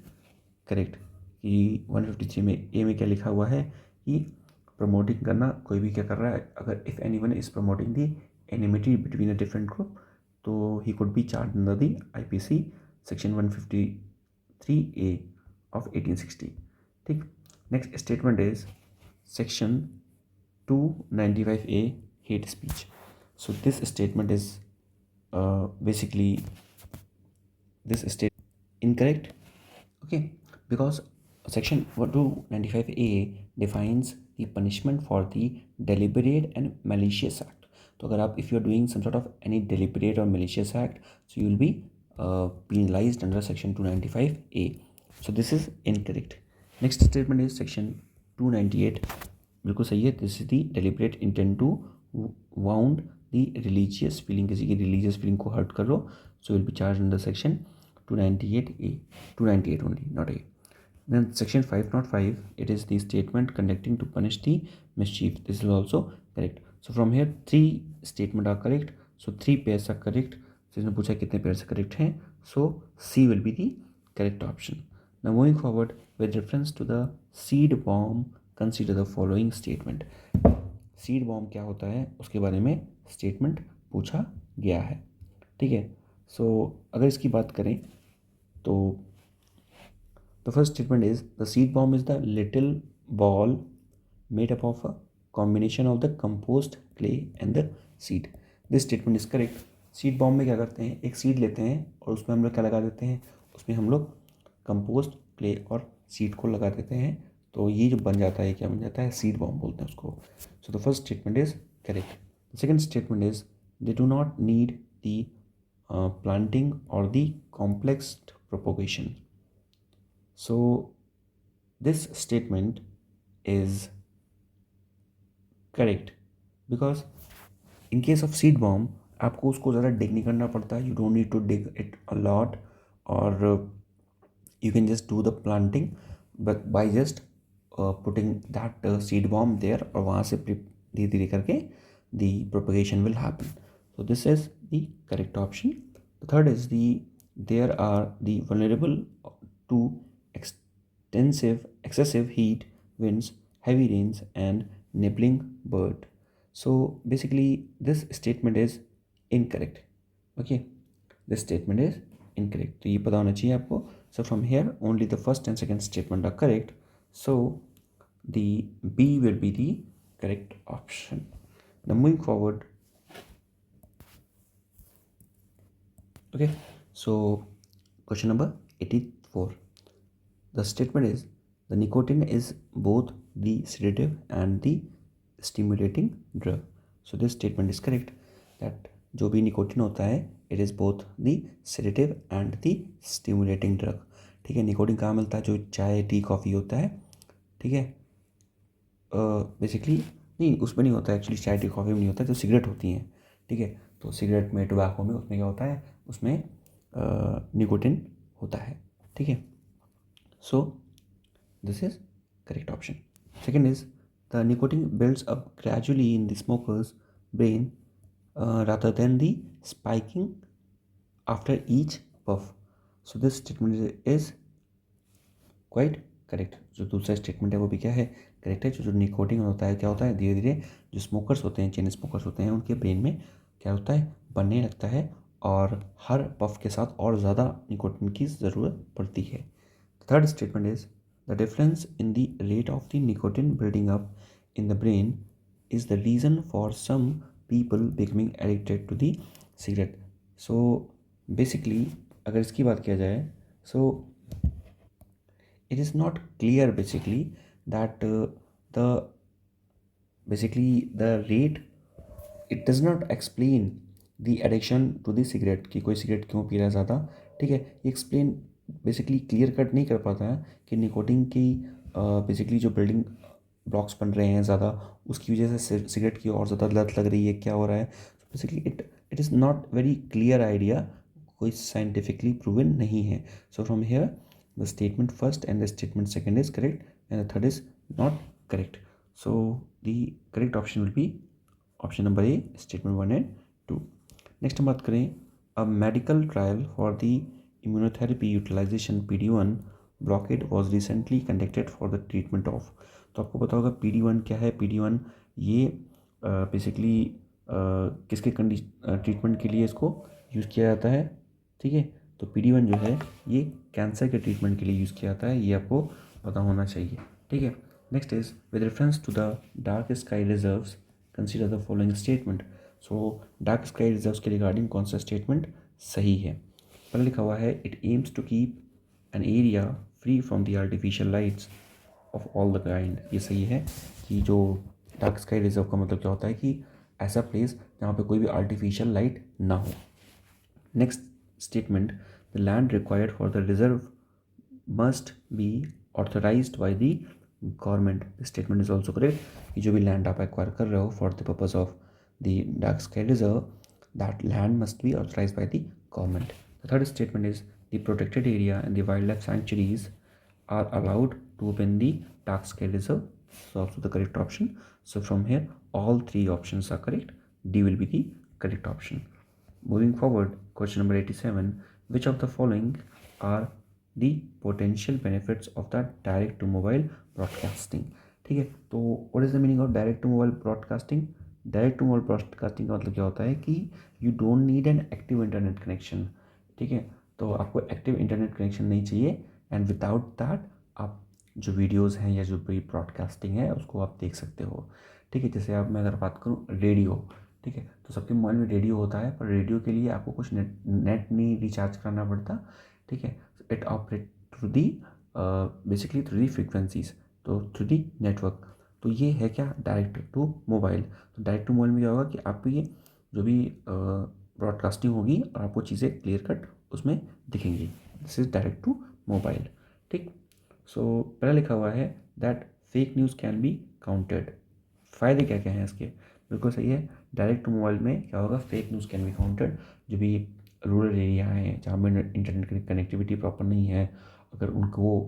Speaker 1: करेक्ट। कि 153 में ए में क्या लिखा हुआ है कि प्रमोटिंग करना, कोई भी क्या कर रहा है, अगर if anyone is promoting the enmity between a different group, तो he could be charge under the IPC section 153A of 1860, ठीक। Next statement is section 295A, hate speech. So this statement is basically this state incorrect, okay, because section 295A defines the punishment for the deliberate and malicious act. तो अगर आप if you are doing some sort of any deliberate or malicious act, so you will be penalized under section 295A. So this is incorrect. Next statement is section 298, बिल्कुल सही है। This is the deliberate intent to wound the religious feeling, किसी की रिलीजियस फीलिंग को हर्ट कर लो, so will be charge under section 298A, 298 only, not A. Then section 505, it is the statement conducting to punish the mischief, this is also correct. So from here 3 statement are correct, so 3 pairs are correct. तो इसने पूछा कितने पेयर्स करेक्ट हैं, so C will be the correct option. Now moving forward, with reference to the seed bomb, consider the following statement. Seed bomb क्या होता है उसके बारे में स्टेटमेंट पूछा गया है, ठीक है। सो अगर इसकी बात करें तो the first statement is the seed bomb is the little ball made up of a combination of the compost clay and the seed. This statement is correct. Seed bomb में क्या करते हैं, एक सीड लेते हैं और उसमें हम लोग क्या लगा देते हैं, उसमें हम लोग कंपोस्ट क्ले और सीड को लगा देते हैं, तो ये जो बन जाता है, क्या बन जाता है, सीड बॉम्ब बोलते हैं उसको। So the first statement is correct. The second statement is they do not need the planting और the complex propagation. So this statement is correct because in case of seed bomb आपको उसको ज़्यादा डिग नहीं करना पड़ता, you don't need to dig it a lot, और you can just do the planting but by just putting that seed bomb there, और वहाँ से धीरे धीरे करके the propagation will happen. So this is the correct option. The third is there are the vulnerable to excessive heat, winds, heavy rains and nibbling bird. So basically this statement is incorrect, okay, this statement is incorrect, तो ये पता होना चाहिए आपको। So from here only the first and second statement are correct, so the B will be the correct option. Now moving forward, okay, so question number 84, the statement is the nicotine is both the sedative and the stimulating drug. So this statement is correct that जो भी निकोटिन होता है it is both the sedative and the stimulating drug, ठीक है। निकोटिन कहाँ मिलता है, जो चाय टी कॉफ़ी होता है, ठीक है, बेसिकली नहीं उसमें नहीं होता है एक्चुअली, चाय टी कॉफ़ी में नहीं होता है, जो सिगरेट होती हैं, ठीक है। तो सिगरेट में, टोबैको में, उसमें क्या होता है, उसमें निकोटिन होता है, ठीक है। सो This is correct option. Second is the nicotine builds up gradually in the smoker's brain rather than the spiking after each puff. So this statement is quite correct. जो दूसरा स्टेटमेंट है वो भी क्या है, करेक्ट है. जो निकोटिन होता है क्या होता है, धीरे धीरे जो स्मोकर्स होते हैं, चेन स्मोकर्स होते हैं, उनके ब्रेन में क्या होता है, बनने लगता है और हर पफ के साथ और ज़्यादा निकोटिन की ज़रूरत पड़ती है. Third statement is the difference in the rate of the nicotine building up in the brain is the reason for some people becoming addicted to the cigarette. So basically अगर इसकी बात किया जाए, सो it is not clear basically that the rate, it does not explain the addiction to the cigarette कि कोई सिगरेट क्यों पी रहा है ज़्यादा. ठीक है, ये एक्सप्लेन बेसिकली क्लियर कट नहीं कर पाता है कि निकोटिन की बेसिकली जो बिल्डिंग ब्लॉक्स बन रहे हैं ज़्यादा, उसकी वजह से सिगरेट की और ज़्यादा लत लग रही है, क्या हो रहा है. Basically it is not very clear idea, कोई साइंटिफिकली प्रूवन नहीं है. So from hair the statement first and the statement second is correct and the third is not correct. So the correct option will be option number A, statement 1 and 2. Next हम बात करें, a medical trial for the immunotherapy utilization PD-1 blockade was recently conducted for the treatment of. तो आपको पता होगा PD-1 क्या है. PD-1 ये बेसिकली किसके ट्रीटमेंट के लिए इसको यूज़ किया जाता है. ठीक है, तो PD-1 जो है ये कैंसर के ट्रीटमेंट के लिए यूज़ किया जाता है, ये आपको पता होना चाहिए. ठीक है. Next is with reference to the dark sky reserves consider the following statement. So dark sky reserves के रिगार्डिंग कौन सा स्टेटमेंट सही है. पहले लिखा हुआ है it aims to keep an area free from the artificial lights of all the kind. ये सही है कि जो डार्क स्काई रिजर्व का मतलब क्या होता है कि ऐसा प्लेस जहाँ पे कोई भी आर्टिफिशियल लाइट ना हो. Next statement, the land required for the reserve must be authorized by the government. This statement is also correct कि जो भी land आप acquire कर रहे हो for the purpose of the dark sky reserve, that land must be authorized by the government. The third statement is the protected area and the wildlife sanctuaries are allowed to open the dark sky reserve. So also the correct option. So from here all three options are correct. D will be the correct option. Moving forward, question number 87. Which of the following are the potential benefits of the direct to mobile broadcasting. ठीक है, तो what is the meaning of direct to mobile broadcasting? Direct to mobile broadcasting का मतलब क्या होता है कि you don't need an active internet connection. ठीक है, तो आपको एक्टिव इंटरनेट कनेक्शन नहीं चाहिए एंड विदाउट दैट आप जो वीडियोस हैं या जो भी ब्रॉडकास्टिंग है उसको आप देख सकते हो. ठीक है, जैसे आप मैं अगर बात करूँ रेडियो. ठीक है, तो सबके मोबाइल में रेडियो होता है, पर रेडियो के लिए आपको कुछ नेट नहीं रिचार्ज करना पड़ता. ठीक है, it operate through the basically through the frequencies, तो थ्रू दी नेटवर्क. तो ये है क्या, डायरेक्ट टू मोबाइल. तो डायरेक्ट टू मोबाइल में क्या होगा कि आपको ये जो भी ब्रॉडकास्टिंग होगी और आपको चीज़ें क्लियर कट उसमें दिखेंगी. This is direct to mobile. ठीक, सो पहला लिखा हुआ है that fake news can be counted. फ़ायदे क्या क्या हैं इसके, बिल्कुल सही है. डायरेक्ट टू मोबाइल में क्या होगा, fake news can be counted. जो भी रूरल एरिया है जहाँ पर इंटरनेट की कनेक्टिविटी प्रॉपर नहीं है, अगर उनको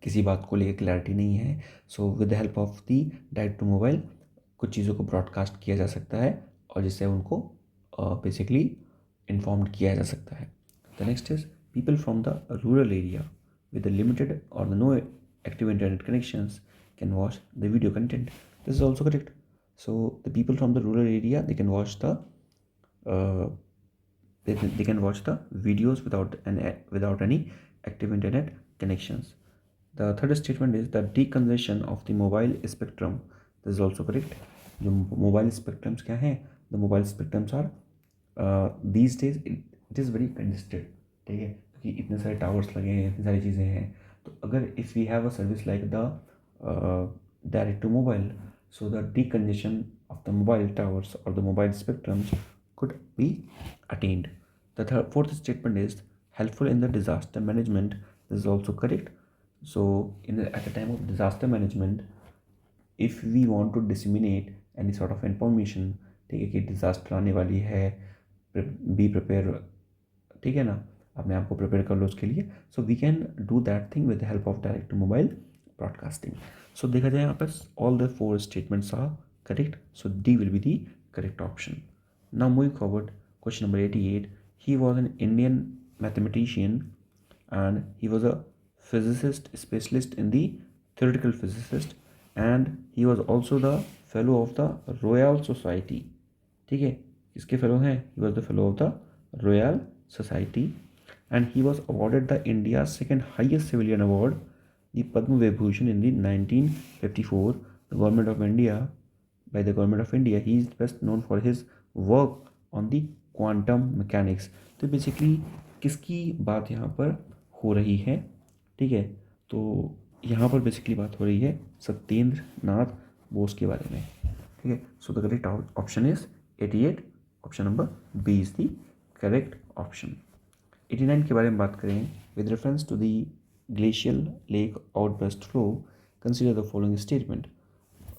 Speaker 1: किसी बात को लेकर क्लैरिटी नहीं है, so with the help of the direct to mobile कुछ चीज़ों को ब्रॉडकास्ट किया जा सकता है और जिससे उनको बेसिकली इन्फॉर्म्ड किया जा सकता है. The next is people from the rural area with the limited or the no active internet connections can watch the video content. This is also correct. So the people from the rural area, they can watch the they can watch the videos without any active internet connections. The third statement is the decongestion of the mobile spectrum. This is also correct. जो mobile spectrums क्या हैं, the mobile spectrums are these days it is very congested. ठीक है, कि इतने सारे टावर्स लगे हैं, इतनी सारी चीज़ें हैं. तो अगर if we have a service like the direct to mobile, so the decongestion of the mobile towers or the mobile spectrums could be attained. The fourth statement is helpful in the disaster management. This is also correct. So at the time of disaster management, if we want to disseminate any sort of information, ठीक है कि डिज़ास्टर आने वाली है, बी प्रिपेयर. ठीक है ना, अपने आप को प्रिपेयर कर लो उसके लिए. So we can do that thing with the help of direct to mobile broadcasting. सो देखा जाए यहाँ पर all the 4 statements are correct. So D will be the correct option. Now moving forward, question number 88. He was an Indian mathematician and he was a physicist specialist in the theoretical physicist and he was also the fellow of the Royal Society. ठीक है, किसके फेलो हैं? he was the fellow of the Royal Society and he was awarded the India's second highest civilian award, the Padma Vibhushan, in the 1954. The government of India, by the government of India, he is best known for his work on the quantum mechanics. तो बेसिकली किसकी बात यहाँ पर हो रही है? ठीक है, तो यहाँ पर बेसिकली बात हो रही है सत्येंद्र नाथ बोस के बारे में. ठीक है, so the correct option is 88. Option number B is the correct option. 89 के बारे में बात करें. With reference to the glacial lake outburst flow, consider the following statement.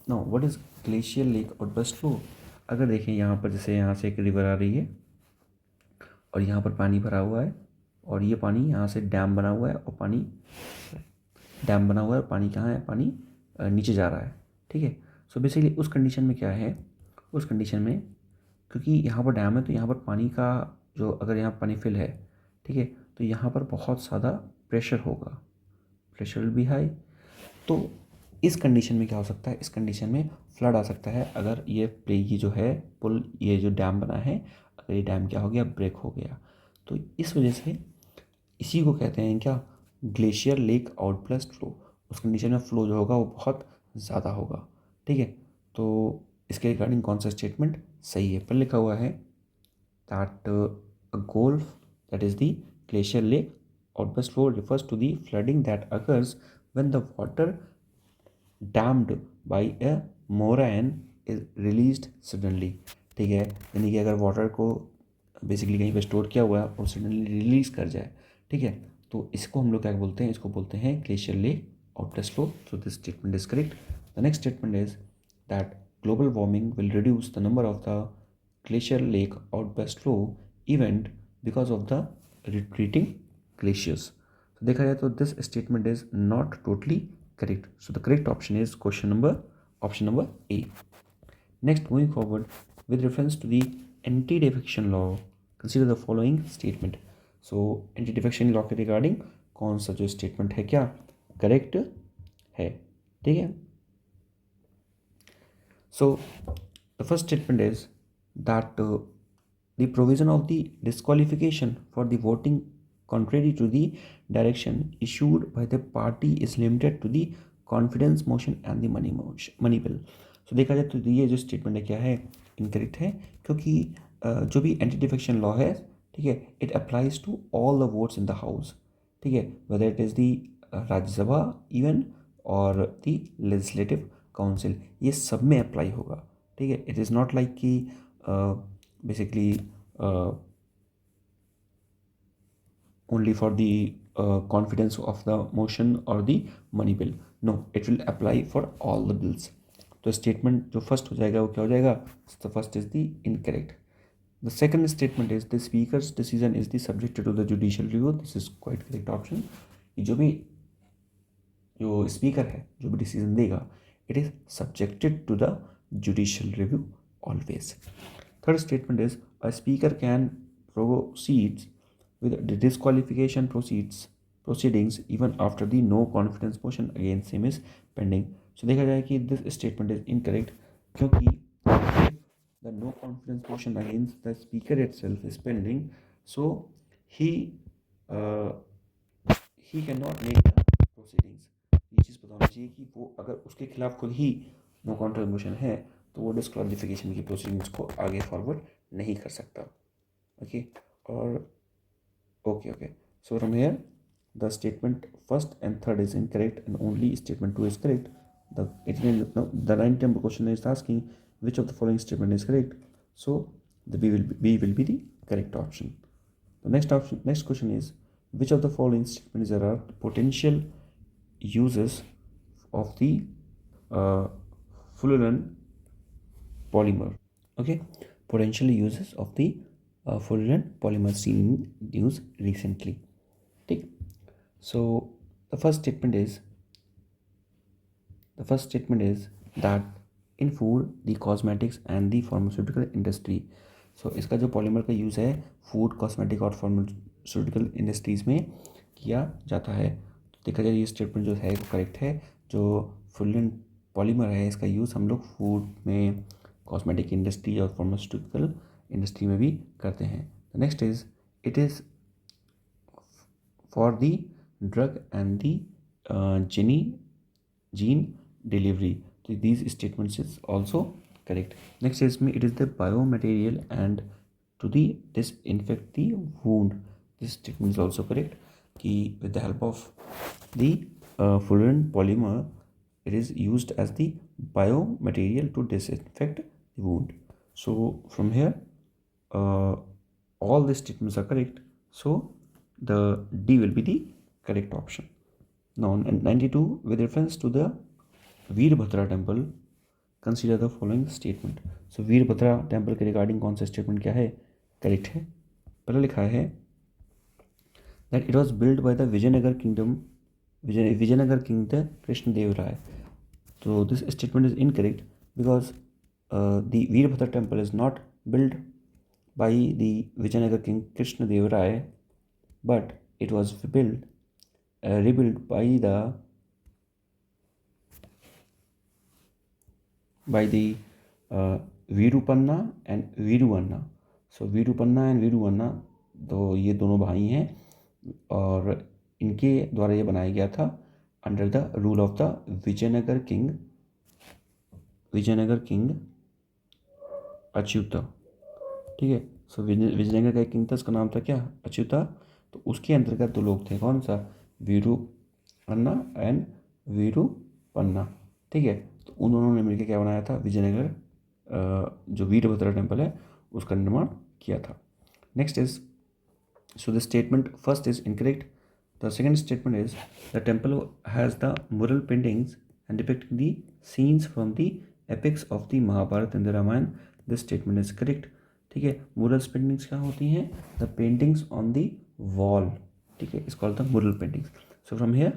Speaker 1: Now what is glacial lake outburst flow? अगर देखें यहाँ पर, जैसे यहाँ से एक रिवर आ रही है और यहाँ पर पानी भरा हुआ है और ये पानी यहाँ से डैम बना हुआ है और पानी कहाँ है? पानी नीचे जा रहा है. ठीक है, सो बेसिकली उस कंडीशन में क्या है? उस कंडीशन में क्योंकि यहाँ पर डैम है तो यहाँ पर पानी का जो, अगर यहाँ पानी फिल है, ठीक है, तो यहाँ पर बहुत ज़्यादा प्रेशर होगा, प्रेशर विल बी हाई. तो इस कंडीशन में क्या हो सकता है? इस कंडीशन में फ्लड आ सकता है अगर ये जो है पुल, ये जो डैम बना है, अगर ये डैम क्या हो गया? ब्रेक हो गया. तो इस वजह से इसी को कहते हैं क्या? Glacier lake outburst flow. उस कंडीशन में फ्लो जो होगा वो बहुत ज़्यादा होगा. ठीक है, तो इसके रिगार्डिंग कौन सा स्टेटमेंट सही है? पर लिखा हुआ है that a golf, that is the glacier lake outburst flow, refers to the flooding that occurs when the water dammed by a moraine is released suddenly. ठीक है, यानी कि अगर वाटर को बेसिकली कहीं पे स्टोर किया हुआ है और सडनली रिलीज कर जाए, ठीक है, तो इसको हम लोग क्या बोलते हैं? इसको बोलते हैं glacier lake outburst flow. So this statement is correct. The next statement is that global warming will reduce the number of the glacier lake outburst flow event because of the retreating glaciers. तो देखा जाए तो this statement is not totally correct. So the correct option is option number A. Next, moving forward, with reference to the anti-defection law, consider the following statement. So anti-defection law के रिगार्डिंग कौन सा जो स्टेटमेंट है क्या करेक्ट है? ठीक है, so the first statement is that the provision of the disqualification for the voting contrary to the direction issued by the party is limited to the confidence motion and the money bill. So देखा जाए तो ये जो स्टेटमेंट है क्या है? इनकरेक्ट है, क्योंकि जो भी एंटी डिफेक्शन लॉ है, ठीक है, it applies to all the votes in the house. ठीक है, whether it is the Rajya Sabha even और दी लेजिस्लेटिव काउंसिल, ये सब में अप्लाई होगा. ठीक है, इट इज़ नॉट लाइक कि basically only for the confidence of the motion or the money bill. No, it will apply for all the bills. तो स्टेटमेंट जो फर्स्ट हो जाएगा वो क्या हो जाएगा? The first is the incorrect. The second statement is the speaker's decision is the subject to the judicial review. This is quite correct option. जो स्पीकर है जो भी डिसीजन देगा, it is subjected to the judicial review always. Third statement is a speaker can proceeds with the disqualification proceedings even after the no confidence motion against him is pending. So देखा जाए कि this statement is incorrect, क्योंकि if the no confidence motion against the speaker itself is pending, so he cannot make the proceedings. ये चीज़ पता होना चाहिए कि वो अगर उसके खिलाफ खुद ही no confidence motion है तो वो disqualification की proceedings को आगे forward नहीं कर सकता. ओके, और Okay. So from here, the statement first and third is incorrect, and only statement 2 is correct. The 9th number question is asking which of the following statement is correct. So the B will be the correct option. The next question is which of the following statements there are potential uses of the fullerene polymer. Okay, potential uses of the fullerene polymer seen in news recently. ठीक. So the first statement is that in food, the cosmetics and the pharmaceutical industry. So इसका जो पॉलीमर का यूज़ है फूड, कॉस्मेटिक और फार्मास्यूटिकल इंडस्ट्रीज़ में किया जाता है. तो देखा जाए ये स्टेटमेंट जो है वो करेक्ट है. जो फुलन पॉलीमर है इसका यूज़ हम लोग फूड में, कॉस्मेटिक इंडस्ट्री और फार्मास्यूटिकल इंडस्ट्री में भी करते हैं. Next is it is for the drug and the gene delivery. So these statements is also correct. Next is it is the biomaterial and to the disinfect the wound. This statement is also correct. कि with the help of the fullerene polymer, it is used as the biomaterial to disinfect the wound. So from here, all the statements are correct. So the D will be the correct option. Now, 92, with reference to the Virabhadra temple, consider the following statement. So Virabhadra temple के रिगार्डिंग कौन सा स्टेटमेंट क्या है करेक्ट है. पहले लिखा है that it was build by the Vijayanagar kingdom, Vijayanagar king the Krishnadeva Raya. तो this statement is incorrect because the Virabhadra temple is not build by the Vijayanagar king Krishnadev Rai, but it was rebuilt by the Virupanna and Viranna. So Virupanna and Viranna तो ये दोनों भाई हैं और इनके द्वारा ये बनाया गया था under the rule of the Vijayanagara king Achyuta. ठीक है. सो विजयनगर का एक किंग था, उसका नाम था क्या अच्युता. तो उसके अंतर्गत दो लोग थे, कौन सा वीरू अन्ना एंड वीरू पन्ना. ठीक है. तो उन दोनों ने मिलकर क्या बनाया था विजयनगर जो वीरभद्रा टेम्पल है उसका निर्माण किया था. Next is so the statement first is incorrect. The second statement is the temple has the mural paintings and depicting the scenes from the epics of the Mahabharata and the Ramayana. This statement is correct. ठीक है. मुरल्स पेंटिंग्स क्या होती हैं? The paintings on the wall. ठीक है. Is called the mural paintings. So from here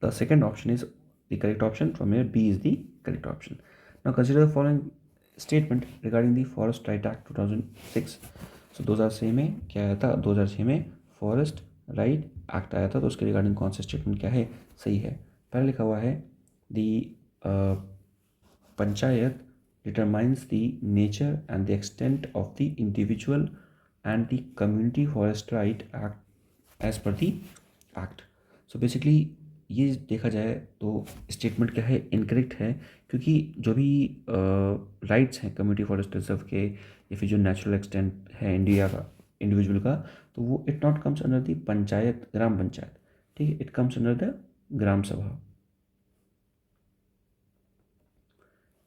Speaker 1: the second option is the correct option. From here B is the correct option. Now consider the following statement regarding the forest right act 2006. So 2006 में क्या आया था? 2006 में फॉरेस्ट राइट एक्ट आया था. तो उसके रिगार्डिंग कौन सा स्टेटमेंट क्या है सही है? पहले लिखा हुआ है the panchayat determines the nature and the extent of the individual and the community forest right act as per the act. So basically ये देखा जाए तो स्टेटमेंट क्या है इनकरेक्ट है, क्योंकि जो भी राइट्स हैं कम्युनिटी फॉरेस्ट रिजर्व के या फिर जो नेचुरल एक्सटेंट है इंडिया का इंडिविजुअल का, तो वो it not comes under the panchayat, gram panchayat. ठीक है. It comes under the gram sabha.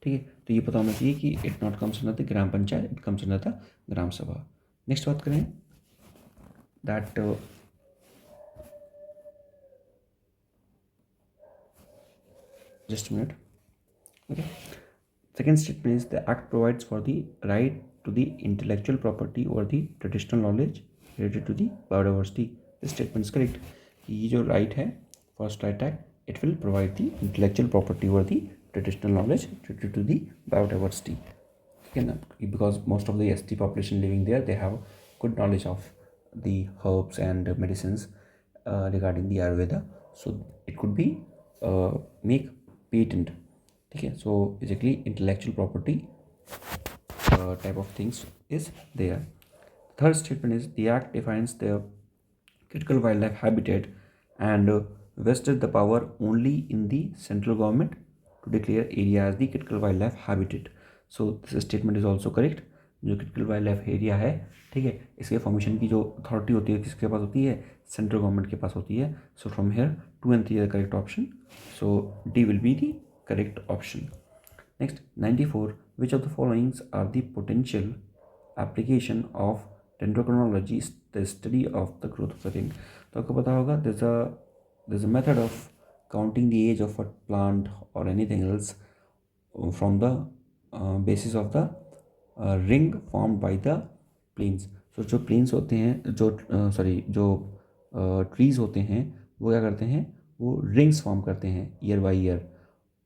Speaker 1: ठीक है. तो ये पता होना चाहिए कि it not comes under the gram panchayat, it comes under the gram sabha. Next बात करें that just minute. Okay. Second statement is the act provides for the right to the intellectual property और the traditional knowledge related to the biodiversity. This statement is correct. ये जो राइट है forest right act, it will provide the intellectual property और the traditional knowledge related to the biodiversity. Okay, because most of the ST population living there, they have good knowledge of the herbs and medicines regarding the Ayurveda. So it could be make patent. Okay, so basically intellectual property type of things is there. Third statement is the act defines the critical wildlife habitat and vested the power only in the central government to declare area as the critical wildlife habitat. So this statement is also correct. जो critical wildlife area है, ठीक है, इसके फॉर्मेशन की जो अथॉरिटी होती है किसके पास होती है? सेंट्रल गवर्नमेंट के पास होती है. So from hair 2 and 3 are the correct option. So D will be the correct option. Next 94, which of the followings are the potential application of dendrochronology, the study of the growth of the ring. तो आपको पता होगा there's a method of counting the age of a plant or anything else from the basis of the ring formed by the plains. So जो प्लेन्स होते हैं, जो ट्रीज़ होते हैं, वो क्या करते हैं, वो रिंग्स फॉर्म करते हैं ईयर बाय ईयर,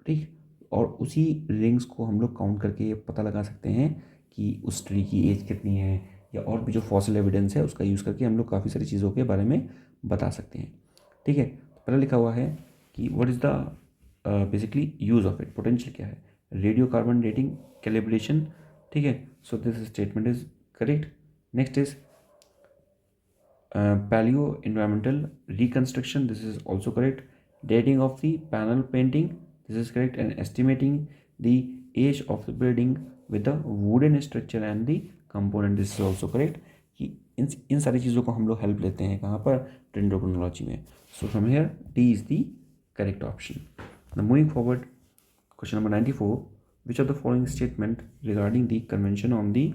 Speaker 1: ठीक। और उसी रिंग्स को हम लोग काउंट करके ये पता लगा सकते हैं कि उस ट्री की एज कितनी है, या और भी जो फॉसिल एविडेंस है उसका यूज़ करके हम लोग काफ़ी सारी चीज़ों के बारे में बता सकते हैं, ठीक है। पहले लिखा हुआ है कि what is the basically use of it, potential क्या है, रेडियो कार्बन डेटिंग कैलिब्रेशन, ठीक है। So this statement is correct. Next is palaeo environmental reconstruction, this is also correct. Dating of the panel painting, this is correct. And estimating the age of the building with the wooden structure and the component, this is also correct. कि इन सारी चीज़ों को हम लोग हेल्प लेते हैं कहाँ पर, डेंड्रोक्रोनोलॉजी में। सो from here D is the correct option. Now moving forward, question number 94, which of the following statement regarding the convention on the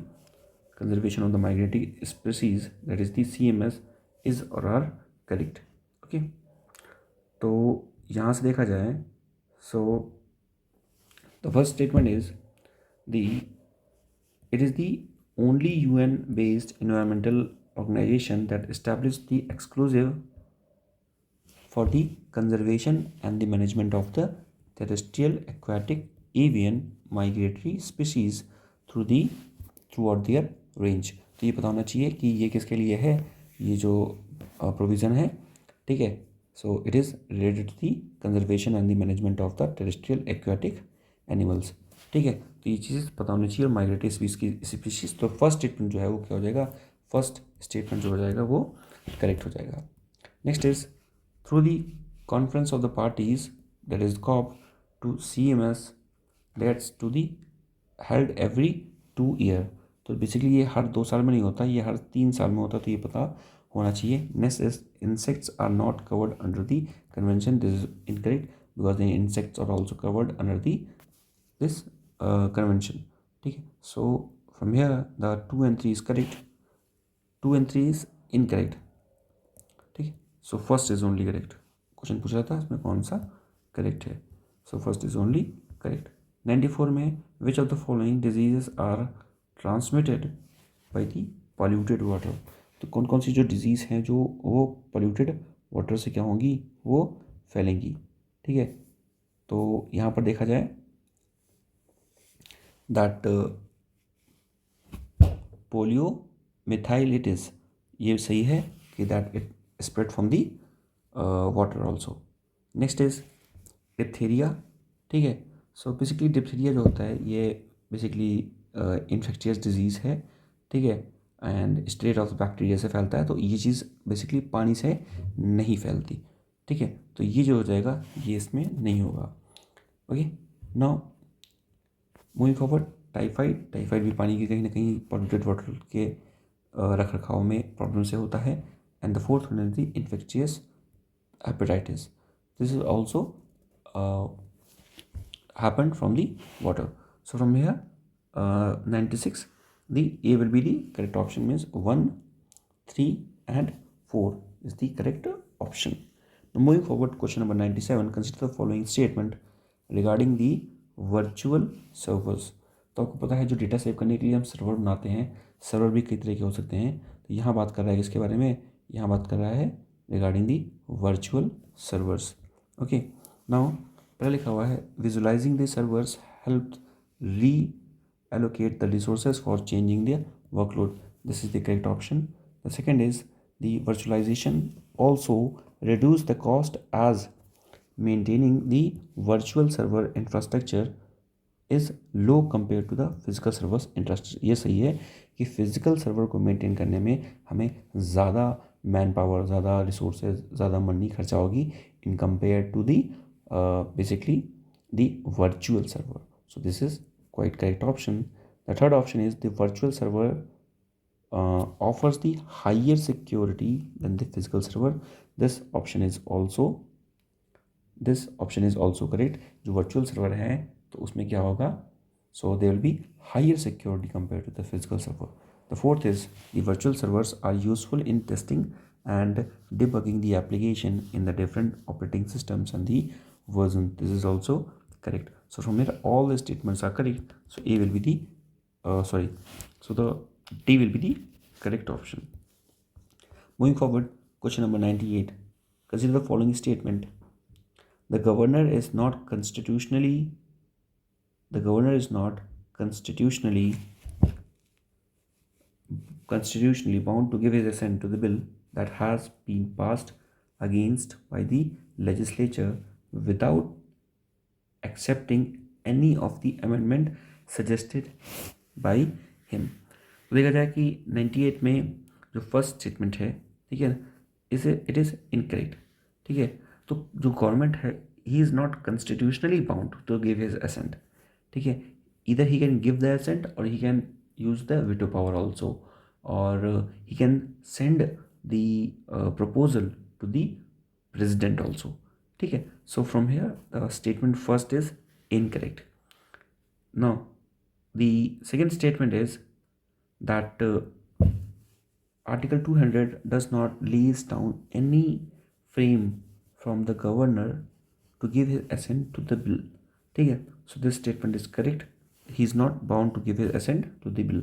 Speaker 1: conservation of the migratory species, that is the CMS, is or are correct? Okay, तो यहाँ से देखा जाए, सो the first statement is the it is the only UN based environmental organization that established the exclusive for the conservation and the management of the terrestrial, aquatic, avian, migratory species throughout their range। तो ये पता होना चाहिए कि ये किसके लिए है, ये जो प्रोविज़न है, ठीक है। So it is related to the conservation and the management of the terrestrial aquatic animals, ठीक है। तो ये चीज़ पता होनी चाहिए, और माइग्रेटरी स्पीशीज़। तो फर्स्ट स्टेटमेंट जो है वो क्या हो जाएगा, फर्स्ट स्टेटमेंट जो हो जाएगा वो करेक्ट हो जाएगा। Next is through the conference of the parties, that is COP, to CMS that's to the held every 2 year। तो बेसिकली ये हर 2 साल में नहीं होता, ये हर 3 साल में होता, तो ये पता होना चाहिए। Next is insects are not covered under the convention, this is incorrect because the insects are also covered under the this convention, ठीक है। So from here the 2 and 3 is correct, 2 and 3 is incorrect, ठीक है। So first is only correct. Question पूछ रहा था इसमें कौन सा करेक्ट है, so first is only correct. 94 में which of the following diseases are transmitted by the polluted water. तो कौन कौन सी जो डिजीज़ हैं जो वो पॉल्यूटेड वाटर से क्या होंगी, वो फैलेंगी, ठीक है। तो यहाँ पर देखा जाए दैट पोलियो मिथाइलिटिस, ये सही है कि that it spread from the water also. Next is diphtheria, ठीक है। सो बेसिकली डिप्थीरिया जो होता है ये बेसिकली इन्फेक्शियस डिजीज़ है, ठीक है, एंड स्ट्रेट ऑफ बैक्टीरिया से फैलता है। तो ये चीज़ बेसिकली पानी से नहीं फैलती, ठीक है। तो ये जो हो जाएगा ये इसमें नहीं होगा। Okay, now moving forward, typhoid, typhoid भी पानी की कहीं ना कहीं पॉल्यूटेड वाटर के रख रखाव में प्रॉब्लम से होता है। And the fourth one is the infectious hepatitis, this is also happened from the water। So from here 96, the A will be the correct option, means 1, 3 and 4 is the correct option। Now moving forward, question number 97, consider the following statement regarding the virtual servers। तो आपको पता है जो डेटा सेव करने के लिए हम सर्वर बनाते हैं, सर्वर भी कई तरह के हो सकते हैं। तो यहाँ बात कर रहा है किसके बारे में, यहाँ बात कर रहा है regarding the virtual servers. Okay, now पहले लिखा हुआ है विजुअलाइजिंग द सर्वर्स हेल्प री allocate the resources for changing their workload, this is the correct option। The second is the virtualization also reduce the cost as maintaining the virtual server infrastructure is low compared to the physical servers infrastructure। ये सही है कि फिजिकल सर्वर को मेंटेन करने में हमें ज़्यादा मैन पावर, ज़्यादा रिसोर्सेज, ज़्यादा मनी खर्चा होगी in compare to the basically the virtual server. So this is quite correct option। The third option is the virtual server offers the higher security than the physical server। This option is also correct। जो virtual server है तो उसमें क्या होगा, so there will be higher security compared to the physical server। The fourth is the virtual servers are useful in testing and debugging the application in the different operating systems and the version, this is also correct। So from here all the statements are correct, so A will be the sorry, so the D will be the correct option. Moving forward, question number 98. Consider the following statement. The governor is not constitutionally constitutionally bound to give his assent to the bill that has been passed against by the legislature without accepting any of the amendment suggested by him. तो देखा जाए कि 98 में जो फर्स्ट स्टेटमेंट है, ठीक है, इट इज़ इनकरेक्ट. ठीक है, तो जो गवर्नमेंट है, he is not constitutionally bound to give his assent. ठीक है, either he can give the assent or he can use the veto power also, or he can send the proposal to the president also. ठीक है, so from here the statement first is incorrect. Now the second statement is that Article 200 does not lays down any frame from the governor to give his assent to the bill. ठीक है, so this statement is correct. He is not bound to give his assent to the bill.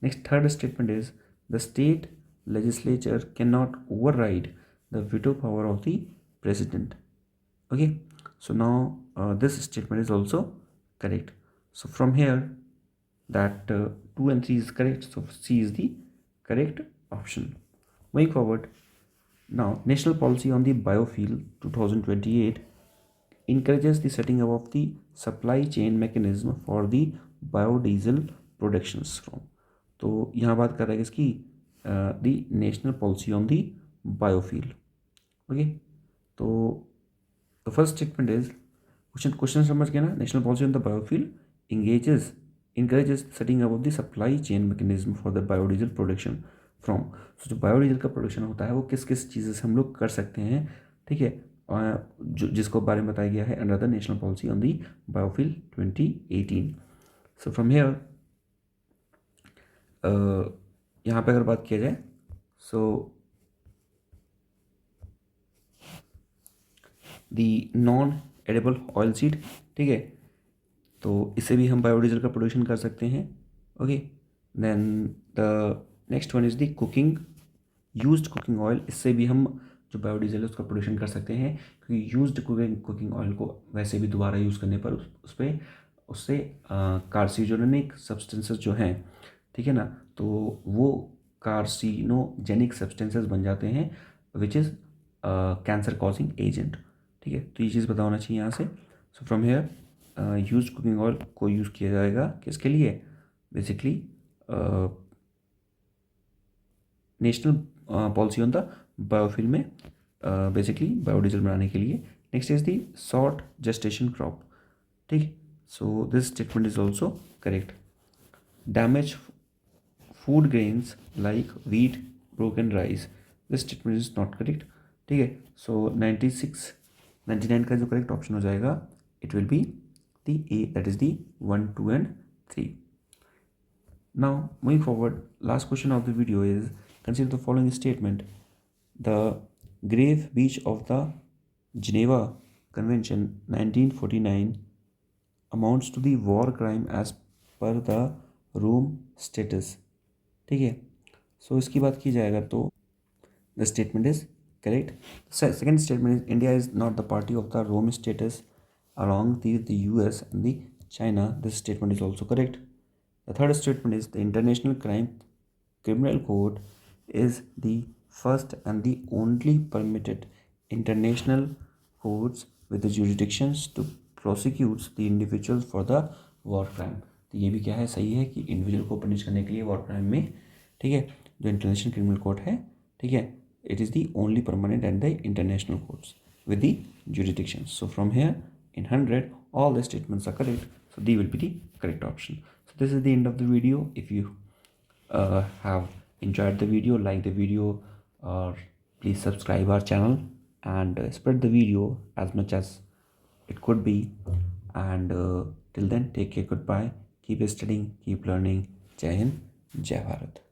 Speaker 1: Next, third statement is the state legislature cannot override the veto power of the president. Okay, so now this statement is also correct. So from here that 2 and 3 is correct, so C is the correct option. Moving forward, now national policy on the biofuel 2028 encourages the setting up of the supply chain mechanism for the biodiesel productions from. तो यहाँ बात कर रहा है इसकी the national policy on the biofuel. Okay, तो the first statement is question समझ गया ना. National policy on the biofuel encourages setting up of the supply chain mechanism for the biodiesel production from. so जो बायोडीजल का प्रोडक्शन होता है वो किस किस चीज़ों से हम लोग कर सकते हैं. ठीक है, जो जिसको बारे में बताया गया है under the national policy on the biofuel 2018. So from here यहाँ पे अगर बात किया जाए, so the non edible oil seed. ठीक है, तो इससे भी हम बायोडीजल का प्रोडक्शन कर सकते हैं. Okay, then the next one is the used cooking oil. इससे भी हम जो बायोडीजल है उसका प्रोडक्शन कर सकते हैं, क्योंकि यूज्ड कुकिंग ऑयल को वैसे भी दोबारा यूज़ करने पर उससे कार्सिनोजेनिक सब्सटेंसेस जो हैं, ठीक है ना, तो वो कार्सिनोजेनिक सब्सटेंसेस बन जाते हैं which is cancer causing agent. ठीक है, तो ये चीज़ पता होना चाहिए यहाँ से. So from here used cooking oil को यूज़ किया जाएगा किसके लिए, basically national policy on the biofuel में बेसिकली बायोडीजल बनाने के लिए. Next is the short gestation crop. ठीक, so this statement is also correct. Damage food grains like wheat, broken rice. This statement is not correct. ठीक है, सो 99 का जो करेक्ट ऑप्शन हो जाएगा, it will be the A, that is the 1, 2 and 3. Now moving forward, last question of the video is consider the following statement. The grave breach of the Geneva Convention 1949 amounts to the war crime as per the Rome Statutes. ठीक है, सो इसकी बात की जाएगा तो the statement is correct. Second statement is India is not the party of the Rome Statutes along the US and the China. This statement is also correct. The third statement is the International Criminal Court is the first and the only permitted international courts with the jurisdictions to prosecute the individuals for the war crime. तो ये भी क्या है, सही है कि इंडिविजुअल को पनिश करने के लिए वॉर क्राइम में, ठीक है, जो इंटरनेशनल क्रिमिनल कोर्ट है, ठीक है, it is the only permanent and the international courts with the jurisdictions. So from here in 100 all the statements are correct, so D will be the correct option. So this is the end of the video. If you have enjoyed the video, like the video, or please subscribe our channel and spread the video as much as it could be. And till then, take care, goodbye, keep studying, keep learning. Jai Hind, Jai Bharat.